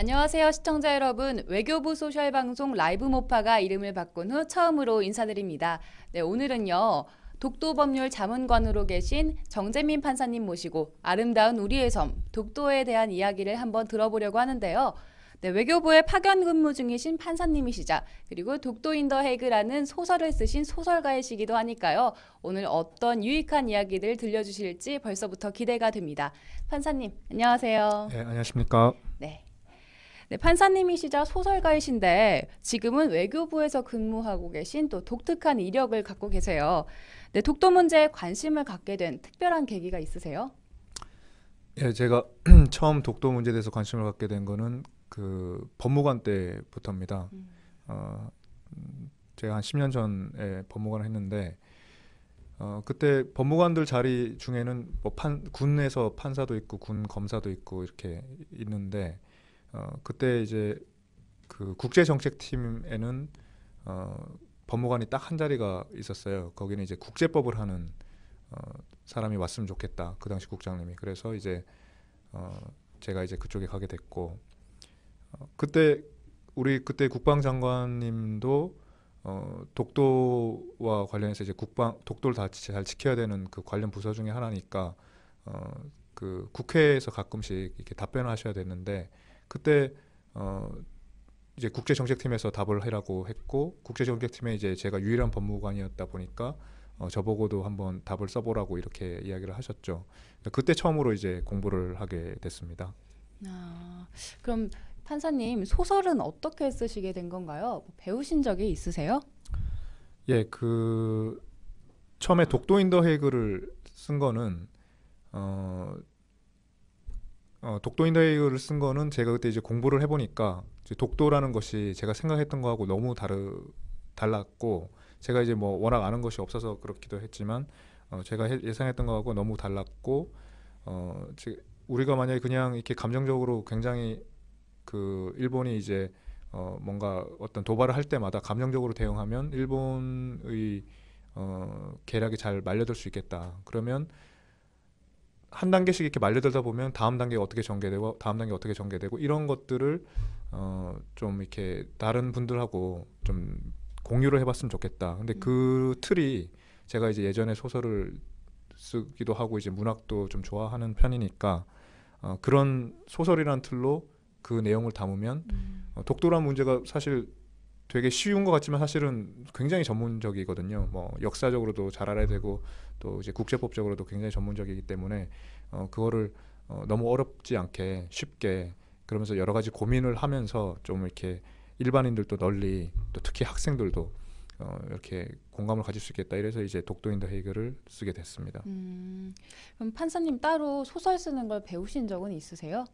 안녕하세요, 시청자 여러분. 외교부 소셜 방송 라이브 모파가 이름을 바꾼 후 처음으로 인사드립니다. 네, 오늘은요. 독도법률 자문관으로 계신 정재민 판사님 모시고 아름다운 우리의 섬, 독도에 대한 이야기를 한번 들어보려고 하는데요. 네, 외교부에 파견 근무 중이신 판사님이시자 그리고 독도 인 더 해그라는 소설을 쓰신 소설가이시기도 하니까요. 오늘 어떤 유익한 이야기들 들려주실지 벌써부터 기대가 됩니다. 판사님, 안녕하세요. 네, 안녕하십니까. 네. 네, 판사님이시자 소설가이신데 지금은 외교부에서 근무하고 계신 또 독특한 이력을 갖고 계세요. 네, 독도 문제에 관심을 갖게 된 특별한 계기가 있으세요? 예, 제가 처음 독도 문제에 대해서 관심을 갖게 된 거는 그 법무관 때부터입니다. 어, 제가 한 10년 전에 법무관을 했는데 그때 법무관들 자리 중에는 뭐 군에서 판사도 있고 군 검사도 있고 이렇게 있는데 그때 이제 그 국제정책팀에는 법무관이 딱 한 자리가 있었어요. 거기는 이제 국제법을 하는 사람이 왔으면 좋겠다. 그 당시 국장님이. 그래서 이제 제가 이제 그쪽에 가게 됐고 그때 우리 그때 국방장관님도 독도와 관련해서 이제 독도를 다 잘 지켜야 되는 그 관련 부서 중에 하나니까 그 국회에서 가끔씩 이렇게 답변을 하셔야 됐는데 그때 이제 국제정책팀에서 답을 하라고 했고 국제정책팀에 이제 제가 유일한 법무관이었다 보니까 저보고도 한번 답을 써보라고 이렇게 이야기를 하셨죠. 그때 처음으로 이제 공부를 하게 됐습니다. 아, 그럼 판사님 소설은 어떻게 쓰시게 된 건가요? 배우신 적이 있으세요? 예, 그 처음에 독도 인 더 헤이그를 쓴 거는 독도 인 더 헤이그를 쓴 거는 제가 그때 이제 공부를 해보니까 이제 독도라는 것이 제가 생각했던 거하고 너무 달랐고 제가 이제 뭐 워낙 아는 것이 없어서 그렇기도 했지만 제가 예상했던 거하고 너무 달랐고 우리가 만약에 그냥 이렇게 감정적으로 굉장히 그 일본이 이제 뭔가 어떤 도발을 할 때마다 감정적으로 대응하면 일본의 계략이 잘 말려들 수 있겠다. 그러면 한 단계씩 이렇게 말려들다 보면 다음 단계가 어떻게 전개되고 다음 단계 어떻게 전개되고 이런 것들을 좀 이렇게 다른 분들하고 좀 공유를 해봤으면 좋겠다. 근데 그 틀이 제가 이제 예전에 소설을 쓰기도 하고 이제 문학도 좀 좋아하는 편이니까 그런 소설이란 틀로 그 내용을 담으면 독도란 문제가 사실 되게 쉬운 것 같지만 사실은 굉장히 전문적이거든요. 뭐 역사적으로도 잘 알아야 되고 또 이제 국제법적으로도 굉장히 전문적이기 때문에 그거를 너무 어렵지 않게 쉽게 그러면서 여러 가지 고민을 하면서 좀 이렇게 일반인들도 널리 또 특히 학생들도 이렇게 공감을 가질 수 있겠다. 이래서 이제 독도 인 더 헤이그를 쓰게 됐습니다. 그럼 판사님 따로 소설 쓰는 걸 배우신 적은 있으세요?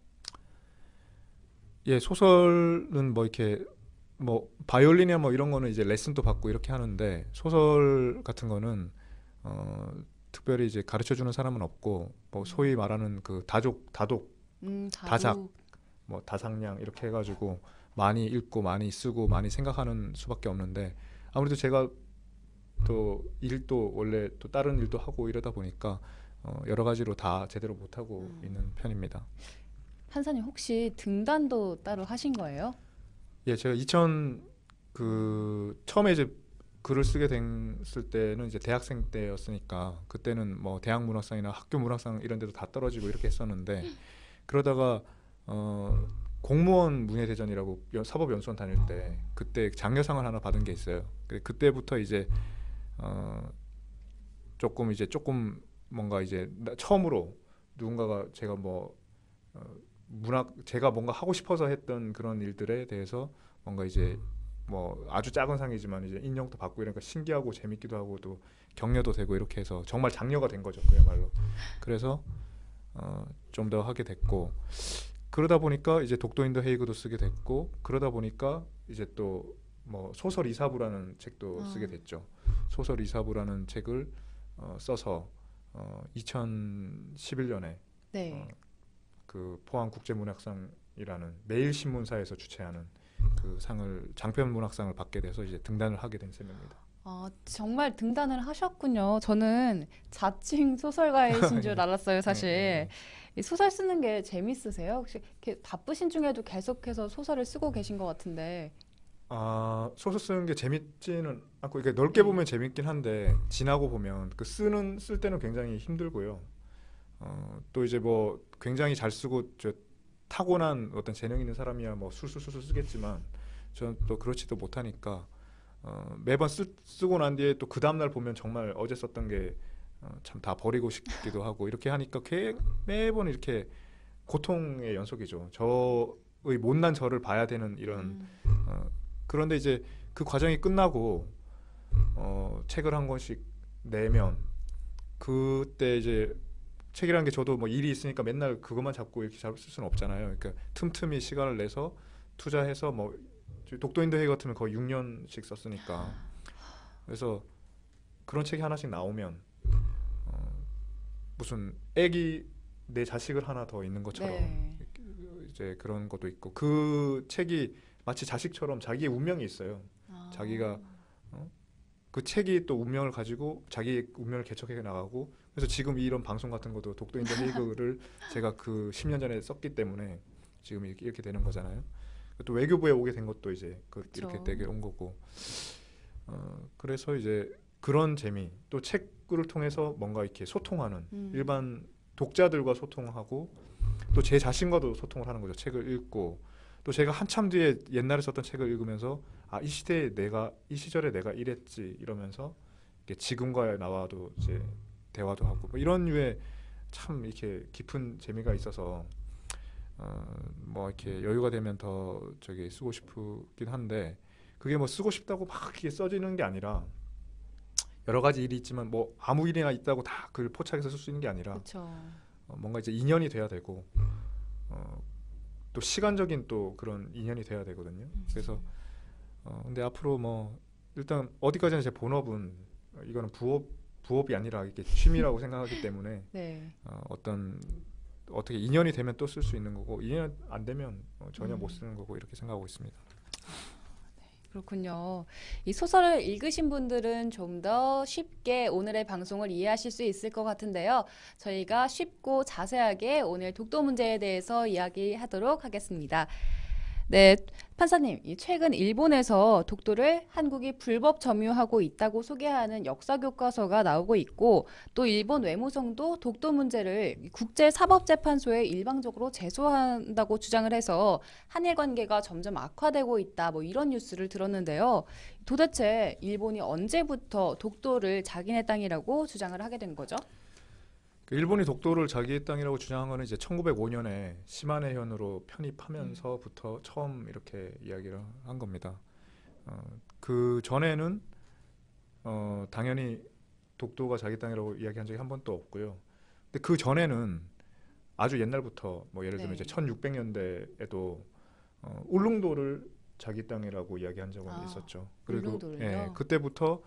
예, 소설은 뭐 이렇게 뭐 바이올린이나 뭐 이런 거는 이제 레슨도 받고 이렇게 하는데 소설 같은 거는 특별히 이제 가르쳐 주는 사람은 없고 뭐 소위 말하는 그 다독 다작 다도. 뭐 다상량 이렇게 해가지고 많이 읽고 많이 쓰고 많이 생각하는 수밖에 없는데 아무래도 제가 또 일도 원래 또 다른 일도 하고 이러다 보니까 여러 가지로 다 제대로 못 하고 있는 편입니다. 판사님 혹시 등단도 따로 하신 거예요? 예, 제가 2000 그 처음에 이제 글을 쓰게 됐을 때는 이제 대학생 때였으니까 그때는 뭐 대학 문학상이나 학교 문학상 이런 데도 다 떨어지고 이렇게 했었는데 그러다가 공무원 문예대전이라고 사법연수원 다닐 때 그때 장려상을 하나 받은 게 있어요. 그때부터 이제 조금 뭔가 이제 처음으로 누군가가 제가 뭐 문학 제가 뭔가 하고 싶어서 했던 그런 일들에 대해서 뭔가 이제 뭐 아주 작은 상이지만 이제 인정도 받고 이러니까 신기하고 재밌기도 하고 또 격려도 되고 이렇게 해서 정말 장려가 된 거죠 그야말로. 그래서 좀 더 하게 됐고 그러다 보니까 이제 독도 인 더 헤이그도 쓰게 됐고 그러다 보니까 이제 또 뭐 소설 이사부라는 책도 쓰게 됐죠. 소설 이사부라는 책을 써서 2011년에 네. 그 포항 국제문학상이라는 매일신문사에서 주최하는 그 상을 장편 문학상을 받게 돼서 이제 등단을 하게 된 셈입니다. 아, 정말 등단을 하셨군요. 저는 자칭 소설가이신 줄 알았어요, 네, 네, 사실. 네. 이 소설 쓰는 게 재밌으세요? 혹시 이렇게 바쁘신 중에도 계속해서 소설을 쓰고 계신 것 같은데. 아, 소설 쓰는 게 재밌지는 않고 이게 넓게 네. 보면 재밌긴 한데 지나고 보면 그 쓸 때는 굉장히 힘들고요. 또 이제 뭐 굉장히 잘 쓰고 저 타고난 어떤 재능 있는 사람이야 뭐 술술술술 쓰겠지만 저는 또 그렇지도 못하니까 매번 쓰고 난 뒤에 또 그 다음날 보면 정말 어제 썼던 게 참 다 버리고 싶기도 하고 이렇게 하니까 매번 이렇게 고통의 연속이죠. 저의 못난 저를 봐야 되는 이런 음, 어, 그런데 이제 그 과정이 끝나고 책을 한 권씩 내면 그때 이제 책이라는 게 저도 뭐 일이 있으니까 맨날 그것만 잡고 이렇게 잘 쓸 수는 없잖아요. 그러니까 틈틈이 시간을 내서 투자해서 뭐 독도인도 회의 같으면 거의 6년씩 썼으니까 그래서 그런 책이 하나씩 나오면 어, 무슨 애기 내 자식을 하나 더 있는 것처럼 네. 이제 그런 것도 있고 그 책이 마치 자식처럼 자기의 운명이 있어요. 아, 자기가 어? 그 책이 또 운명을 가지고 자기 운명을 개척해 나가고 그래서 지금 이런 방송 같은 것도 독도 인더 헤이그를 제가 그 10년 전에 썼기 때문에 지금 이렇게 되는 거잖아요. 또 외교부에 오게 된 것도 이제 이렇게 그쵸. 되게 온 거고 그래서 이제 그런 재미 또 책을 통해서 뭔가 이렇게 소통하는 음, 일반 독자들과 소통하고 또 제 자신과도 소통을 하는 거죠. 책을 읽고 또 제가 한참 뒤에 옛날에 썼던 책을 읽으면서 아, 이 시대에 내가 이 시절에 내가 이랬지 이러면서 이게 지금과 나와도 이제 대화도 하고 뭐 이런 류의 참 이렇게 깊은 재미가 있어서 뭐 이렇게 여유가 되면 더 저기 쓰고 싶긴 한데 그게 뭐 쓰고 싶다고 막 이렇게 써지는 게 아니라 여러 가지 일이 있지만 뭐 아무 일이나 있다고 다 그걸 포착해서 쓸 수 있는 게 아니라 그쵸. 뭔가 이제 인연이 돼야 되고 어, 또 시간적인 또 그런 인연이 돼야 되거든요. 그래서 근데 앞으로 뭐 일단 어디까지나 제 본업은 이거는 부업이 아니라 이게 취미라고 생각하기 때문에 네. 어떤 어떻게 인연이 되면 또 쓸 수 있는 거고 인연 안 되면 전혀 못 음. 쓰는 거고 이렇게 생각하고 있습니다. 그렇군요. 이 소설을 읽으신 분들은 좀 더 쉽게 오늘의 방송을 이해하실 수 있을 것 같은데요. 저희가 쉽고 자세하게 오늘 독도 문제에 대해서 이야기하도록 하겠습니다. 네, 판사님, 이 최근 일본에서 독도를 한국이 불법 점유하고 있다고 소개하는 역사 교과서가 나오고 있고, 또 일본 외무성도 독도 문제를 국제사법재판소에 일방적으로 제소한다고 주장을 해서 한일 관계가 점점 악화되고 있다, 뭐 이런 뉴스를 들었는데요. 도대체 일본이 언제부터 독도를 자기네 땅이라고 주장을 하게 된 거죠? 그 일본이 독도를 자기의 땅이라고 주장한 거는 이제 1905년에 시마네현으로 음, 편입하면서부터 처음 이렇게 이야기를 한 겁니다. 그 전에는 당연히 독도가 자기 땅이라고 이야기한 적이 한 번도 없고요. 근데 그 전에는 아주 옛날부터 뭐 예를 들면 이제 네. 1600년대에도 울릉도를 자기 땅이라고 이야기한 적은 아, 있었죠. 그리고 예, 울릉도를요? 그때부터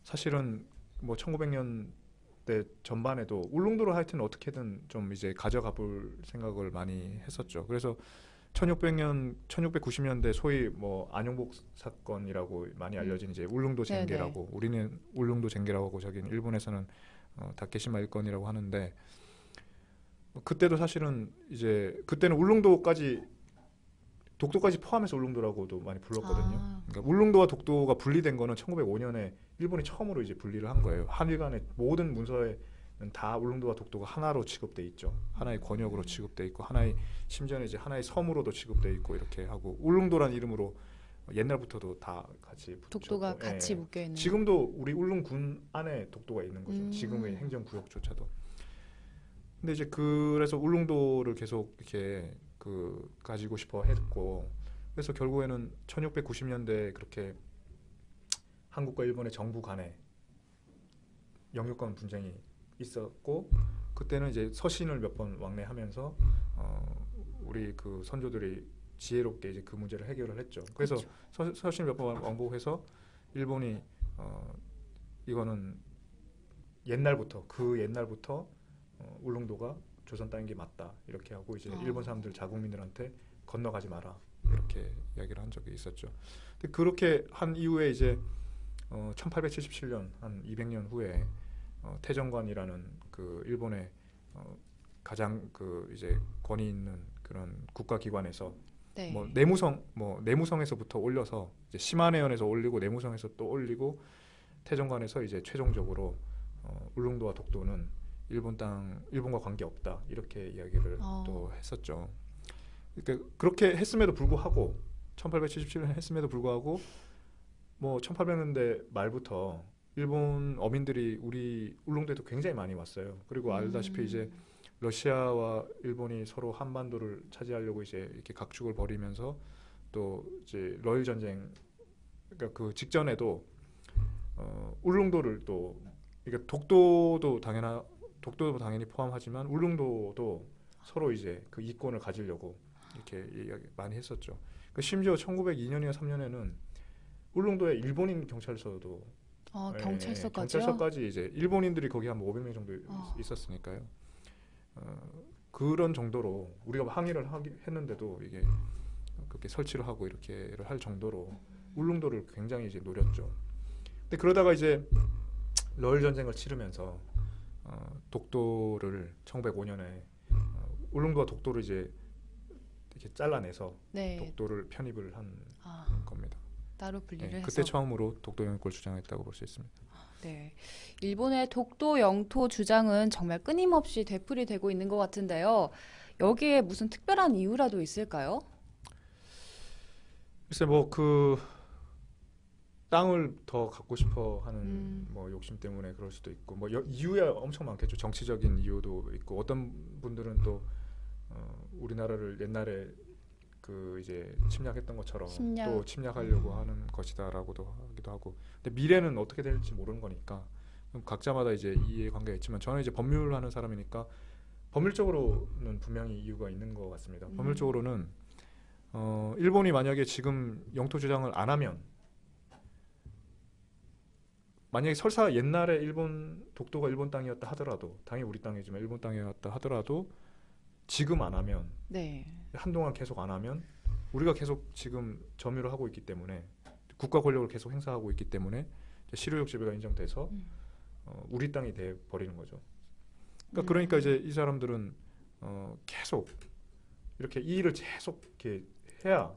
사실은 뭐 1900년대 전반에도 울릉도를 하여튼 어떻게든 좀 이제 가져가 볼 생각을 많이 했었죠. 그래서 1600년, 1690년대 소위 뭐 안용복 사건이라고 많이 음, 알려진 이제 울릉도 네네. 쟁계라고 우리는 울릉도 쟁계라고 하고 저기는 일본에서는 다케시마 일건이라고 하는데 그때도 사실은 이제 그때는 울릉도까지 독도까지 포함해서 울릉도라고도 많이 불렀거든요. 아, 그러니까 울릉도와 독도가 분리된 거는 1905년에 일본이 처음으로 이제 분리를 한 거예요. 한일 간의 모든 문서에는 다 울릉도와 독도가 하나로 취급돼 있죠. 하나의 권역으로 취급돼 있고 하나의 심지어는 이제 하나의 섬으로도 취급돼 있고 이렇게 하고 울릉도란 이름으로 옛날부터도 다 같이 독도가 붙였고 같이 예. 묶여 있는. 지금도 우리 울릉군 안에 독도가 있는 거죠. 지금의 음, 행정구역조차도. 근데 이제 그래서 울릉도를 계속 이렇게 그 가지고 싶어 했고 그래서 결국에는 1690년대 그렇게 한국과 일본의 정부 간에 영유권 분쟁이 있었고 그때는 이제 서신을 몇 번 왕래하면서 우리 그 선조들이 지혜롭게 이제 그 문제를 해결을 했죠. 그래서 그렇죠. 서신 몇 번 왕복해서 일본이 이거는 옛날부터 그 옛날부터 울릉도가 조선 땅인 게 맞다 이렇게 하고 이제 일본 어, 사람들 자국민들한테 건너가지 마라 이렇게 이야기를 한 적이 있었죠. 근데 그렇게 한 이후에 이제 1877년 한 200년 후에 태정관이라는 그 일본의 가장 그 이제 권위 있는 그런 국가기관에서 네. 내무성에서부터 올려서 이제 시마네현에서 올리고 내무성에서 또 올리고 태정관에서 이제 최종적으로 울릉도와 독도는 일본과 관계 없다 이렇게 이야기를 또 했었죠. 그러니까 그렇게 했음에도 불구하고 1877년 했음에도 불구하고 뭐 1800년대 말부터 일본 어민들이 우리 울릉도에도 굉장히 많이 왔어요. 그리고 알다시피 이제 러시아와 일본이 서로 한반도를 차지하려고 이제 이렇게 각축을 벌이면서 또 이제 러일 전쟁 그러니까 그 직전에도 울릉도를 또 그러니까 독도도 당연히 포함하지만 울릉도도 서로 이제 그 이권을 가지려고 이렇게 이야기 많이 했었죠. 그 심지어 1902년이나 3년에는 울릉도에 일본인 경찰서도 경찰서까지요? 경찰서까지 이제 일본인들이 거기 한 500명 정도 있었으니까요. 그런 정도로 우리가 항의를 했는데도 이게 그렇게 설치를 하고 이렇게를 할 정도로 울릉도를 굉장히 이제 노렸죠. 근데 그러다가 이제 러일 전쟁을 치르면서 독도를 1905년에 울릉도와 독도를 이제 이렇게 잘라내서 네. 독도를 편입을 한 겁니다. 따로 분리를 해서. 그때 처음으로 독도 영유권을 주장했다고 볼 수 있습니다. 네. 일본의 독도 영토 주장은 정말 끊임없이 되풀이되고 있는 것 같은데요. 여기에 무슨 특별한 이유라도 있을까요? 글쎄 뭐 그 땅을 더 갖고 싶어 하는 뭐 욕심 때문에 그럴 수도 있고 뭐 이유야 엄청 많겠죠. 정치적인 이유도 있고 어떤 분들은 또 우리나라를 옛날에 그 이제 침략했던 것처럼 또 침략하려고 하는 것이다라고도 하기도 하고. 근데 미래는 어떻게 될지 모르는 거니까 각자마다 이제 이해관계가 있지만 저는 이제 법률하는 사람이니까 법률적으로는 분명히 이유가 있는 것 같습니다. 법률적으로는 일본이 만약에 지금 영토 주장을 안 하면 만약에 설사 옛날에 독도가 일본 땅이었다 하더라도 당연히 우리 땅이지만 일본 땅이었다 하더라도 지금 안 하면 네. 한동안 계속 안 하면 우리가 계속 지금 점유를 하고 있기 때문에 국가 권력을 계속 행사하고 있기 때문에 실효적 지배가 인정돼서 우리 땅이 돼 버리는 거죠. 그러니까 이제 이 사람들은 계속 이렇게 이 일을 계속 이렇게 해야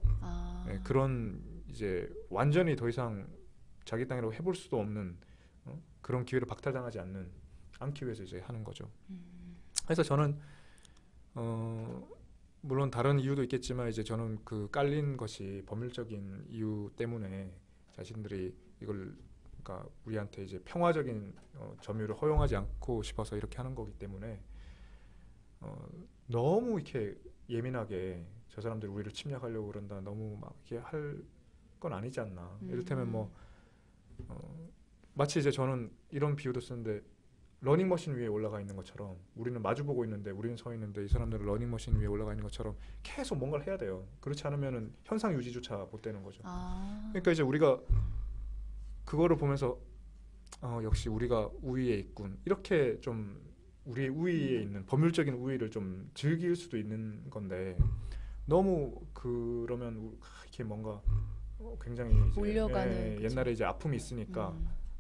그런 이제 완전히 더 이상 자기 땅이라고 해볼 수도 없는 그런 기회를 박탈당하지 않기 위해서 이제 하는 거죠. 그래서 저는 물론 다른 이유도 있겠지만 이제 저는 그 깔린 것이 법률적인 이유 때문에 자신들이 이걸 그러니까 우리한테 이제 평화적인 점유를 허용하지 않고 싶어서 이렇게 하는 거기 때문에 너무 이렇게 예민하게 저 사람들이 우리를 침략하려고 그런다 너무 막 이렇게 할 건 아니지 않나. 이를테면 뭐 마치 이제 저는 이런 비유도 쓰는데 러닝머신 위에 올라가 있는 것처럼 우리는 마주보고 있는데 우리는 서 있는데 이 사람들은 러닝머신 위에 올라가 있는 것처럼 계속 뭔가를 해야 돼요. 그렇지 않으면은 현상 유지조차 못 되는 거죠. 그러니까 이제 우리가 그거를 보면서 역시 우리가 우위에 있군. 이렇게 좀 우리의 우위에 있는 법률적인 우위를 좀 즐길 수도 있는 건데 너무 그러면 이렇게 뭔가 굉장히 이제 몰려가는 옛날에 이제 아픔이 있으니까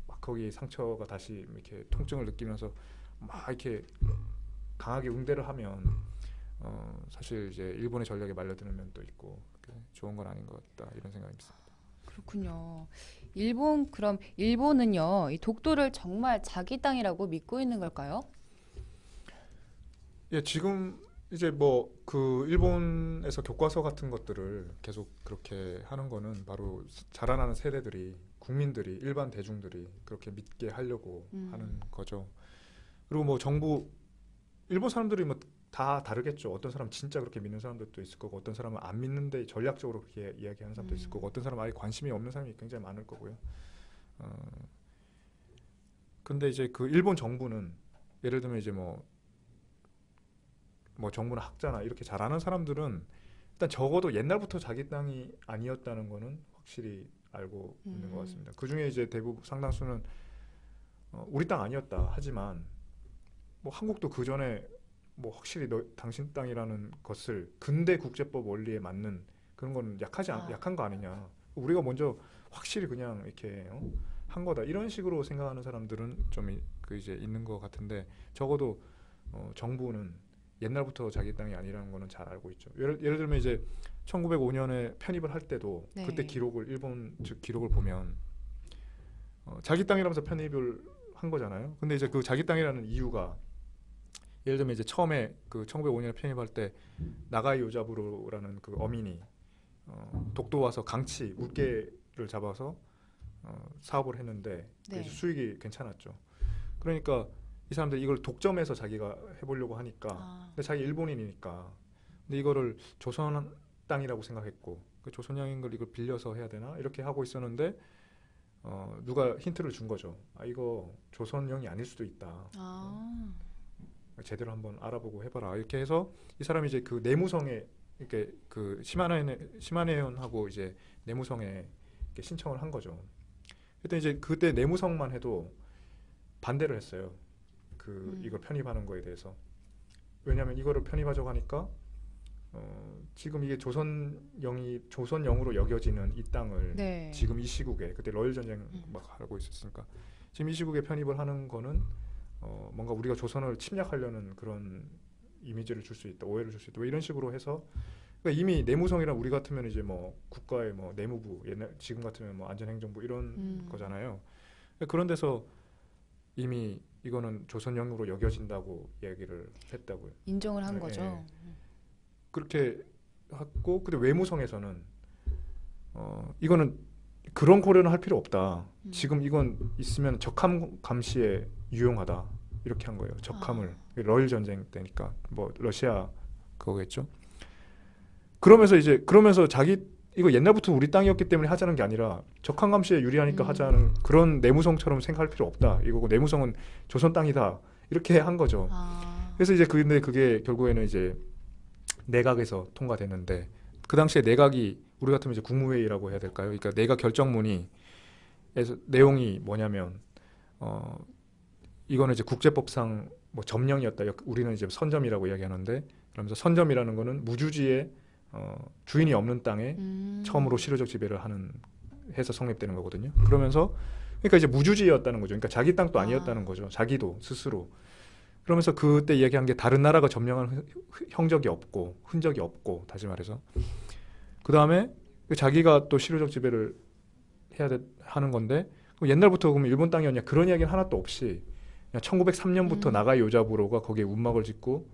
막 거기 상처가 다시 이렇게 통증을 느끼면서 막 이렇게 강하게 응대를 하면 사실 이제 일본의 전략에 말려드는 면도 있고 좋은 건 아닌 것 같다 이런 생각이 있습니다. 그렇군요. 그럼 일본은요, 이 독도를 정말 자기 땅이라고 믿고 있는 걸까요? 예, 지금 이제 뭐 그 일본에서 교과서 같은 것들을 계속 그렇게 하는 거는 바로 자라나는 세대들이 국민들이 일반 대중들이 그렇게 믿게 하려고 하는 거죠. 그리고 뭐 일본 사람들이 뭐 다 다르겠죠. 어떤 사람은 진짜 그렇게 믿는 사람들도 있을 거고 어떤 사람은 안 믿는데 전략적으로 그렇게 이야기하는 사람도 있을 거고 어떤 사람은 아예 관심이 없는 사람이 굉장히 많을 거고요. 근데 이제 그 일본 정부는 예를 들면 이제 뭐 정부나 학자나 이렇게 잘 아는 사람들은 일단 적어도 옛날부터 자기 땅이 아니었다는 거는 확실히 알고 있는 것 같습니다. 그 중에 이제 대부분 상당수는 우리 땅 아니었다 하지만 뭐 한국도 그 전에 뭐 확실히 당신 땅이라는 것을 근대 국제법 원리에 맞는 그런 거는 약한 거 아니냐. 우리가 먼저 확실히 그냥 이렇게 한 거다 이런 식으로 생각하는 사람들은 좀 그 이제 있는 것 같은데 적어도 정부는 옛날부터 자기 땅이 아니라는 거는 잘 알고 있죠. 예를 들면 이제 1905년에 편입을 할 때도 네. 그때 기록을 일본 측 기록을 보면 자기 땅이라면서 편입을 한 거잖아요. 근데 이제 그 자기 땅이라는 이유가 예를 들면 이제 처음에 그 1905년에 편입할 때 나가이 요자부로라는 그 어민이 독도 와서 강치 물개를 잡아서 사업을 했는데 네. 이제 수익이 괜찮았죠. 그러니까 이 사람들이 이걸 독점해서 자기가 해보려고 하니까 근데 자기 일본인이니까 근데 이거를 조선 땅이라고 생각했고 그 조선양인 걸 이걸 빌려서 해야 되나 이렇게 하고 있었는데 누가 힌트를 준 거죠. 아 이거 조선령이 아닐 수도 있다. 제대로 한번 알아보고 해봐라. 이렇게 해서 이 사람이 이제 그 내무성에 이렇게 그 시마네현하고 이제 내무성에 이렇게 신청을 한 거죠. 그때 이제 그때 내무성만 해도 반대를 했어요. 이걸 편입하는 거에 대해서. 왜냐하면 이거를 편입하자고 하니까 지금 이게 조선령으로 여겨지는 이 땅을 네. 지금 이 시국에 그때 러일 전쟁 막 하고 있었으니까 지금 이 시국에 편입을 하는 거는 뭔가 우리가 조선을 침략하려는 그런 이미지를 줄 수 있다, 오해를 줄 수 있다. 왜 이런 식으로 해서 그러니까 이미 내무성이란 우리 같으면 이제 뭐 국가의 뭐 내무부, 지금 같으면 뭐 안전행정부 이런 거잖아요. 그런 데서 이미 이거는 조선령으로 여겨진다고 얘기를 했다고요. 인정을 한 네, 거죠. 네. 그렇게 하고 근데 외무성에서는 이거는 그런 고려는 할 필요 없다. 지금 이건 있으면 적함 감시에 유용하다. 이렇게 한 거예요. 적함을. 러일 전쟁 때니까 뭐 러시아 그거겠죠. 그러면서 자기 이거 옛날부터 우리 땅이었기 때문에 하자는 게 아니라 적함 감시에 유리하니까 하자는 그런 내무성처럼 생각할 필요 없다. 이거고 내무성은 조선 땅이다. 이렇게 한 거죠. 그래서 이제 근데 그게 결국에는 이제 내각에서 통과됐는데 그 당시에 내각이 우리 같으면 이제 국무회의라고 해야 될까요? 그러니까 내각 결정문이 내용이 뭐냐면 이거는 이제 국제법상 뭐 점령이었다. 우리는 이제 선점이라고 이야기하는데 그러면서 선점이라는 거는 무주지의 주인이 없는 땅에 처음으로 실효적 지배를 해서 성립되는 거거든요. 그러면서 그러니까 이제 무주지였다는 거죠. 그러니까 자기 땅도 아니었다는 거죠. 자기도 스스로. 그러면서 그때 이야기한 게 다른 나라가 점령한 흔적이 없고 다시 말해서 그 다음에 자기가 또 실효적 지배를 하는 건데 옛날부터 그러면 일본 땅이었냐 그런 이야기는 하나도 없이 그냥 1903년부터 나가이 요자부로가 거기에 운막을 짓고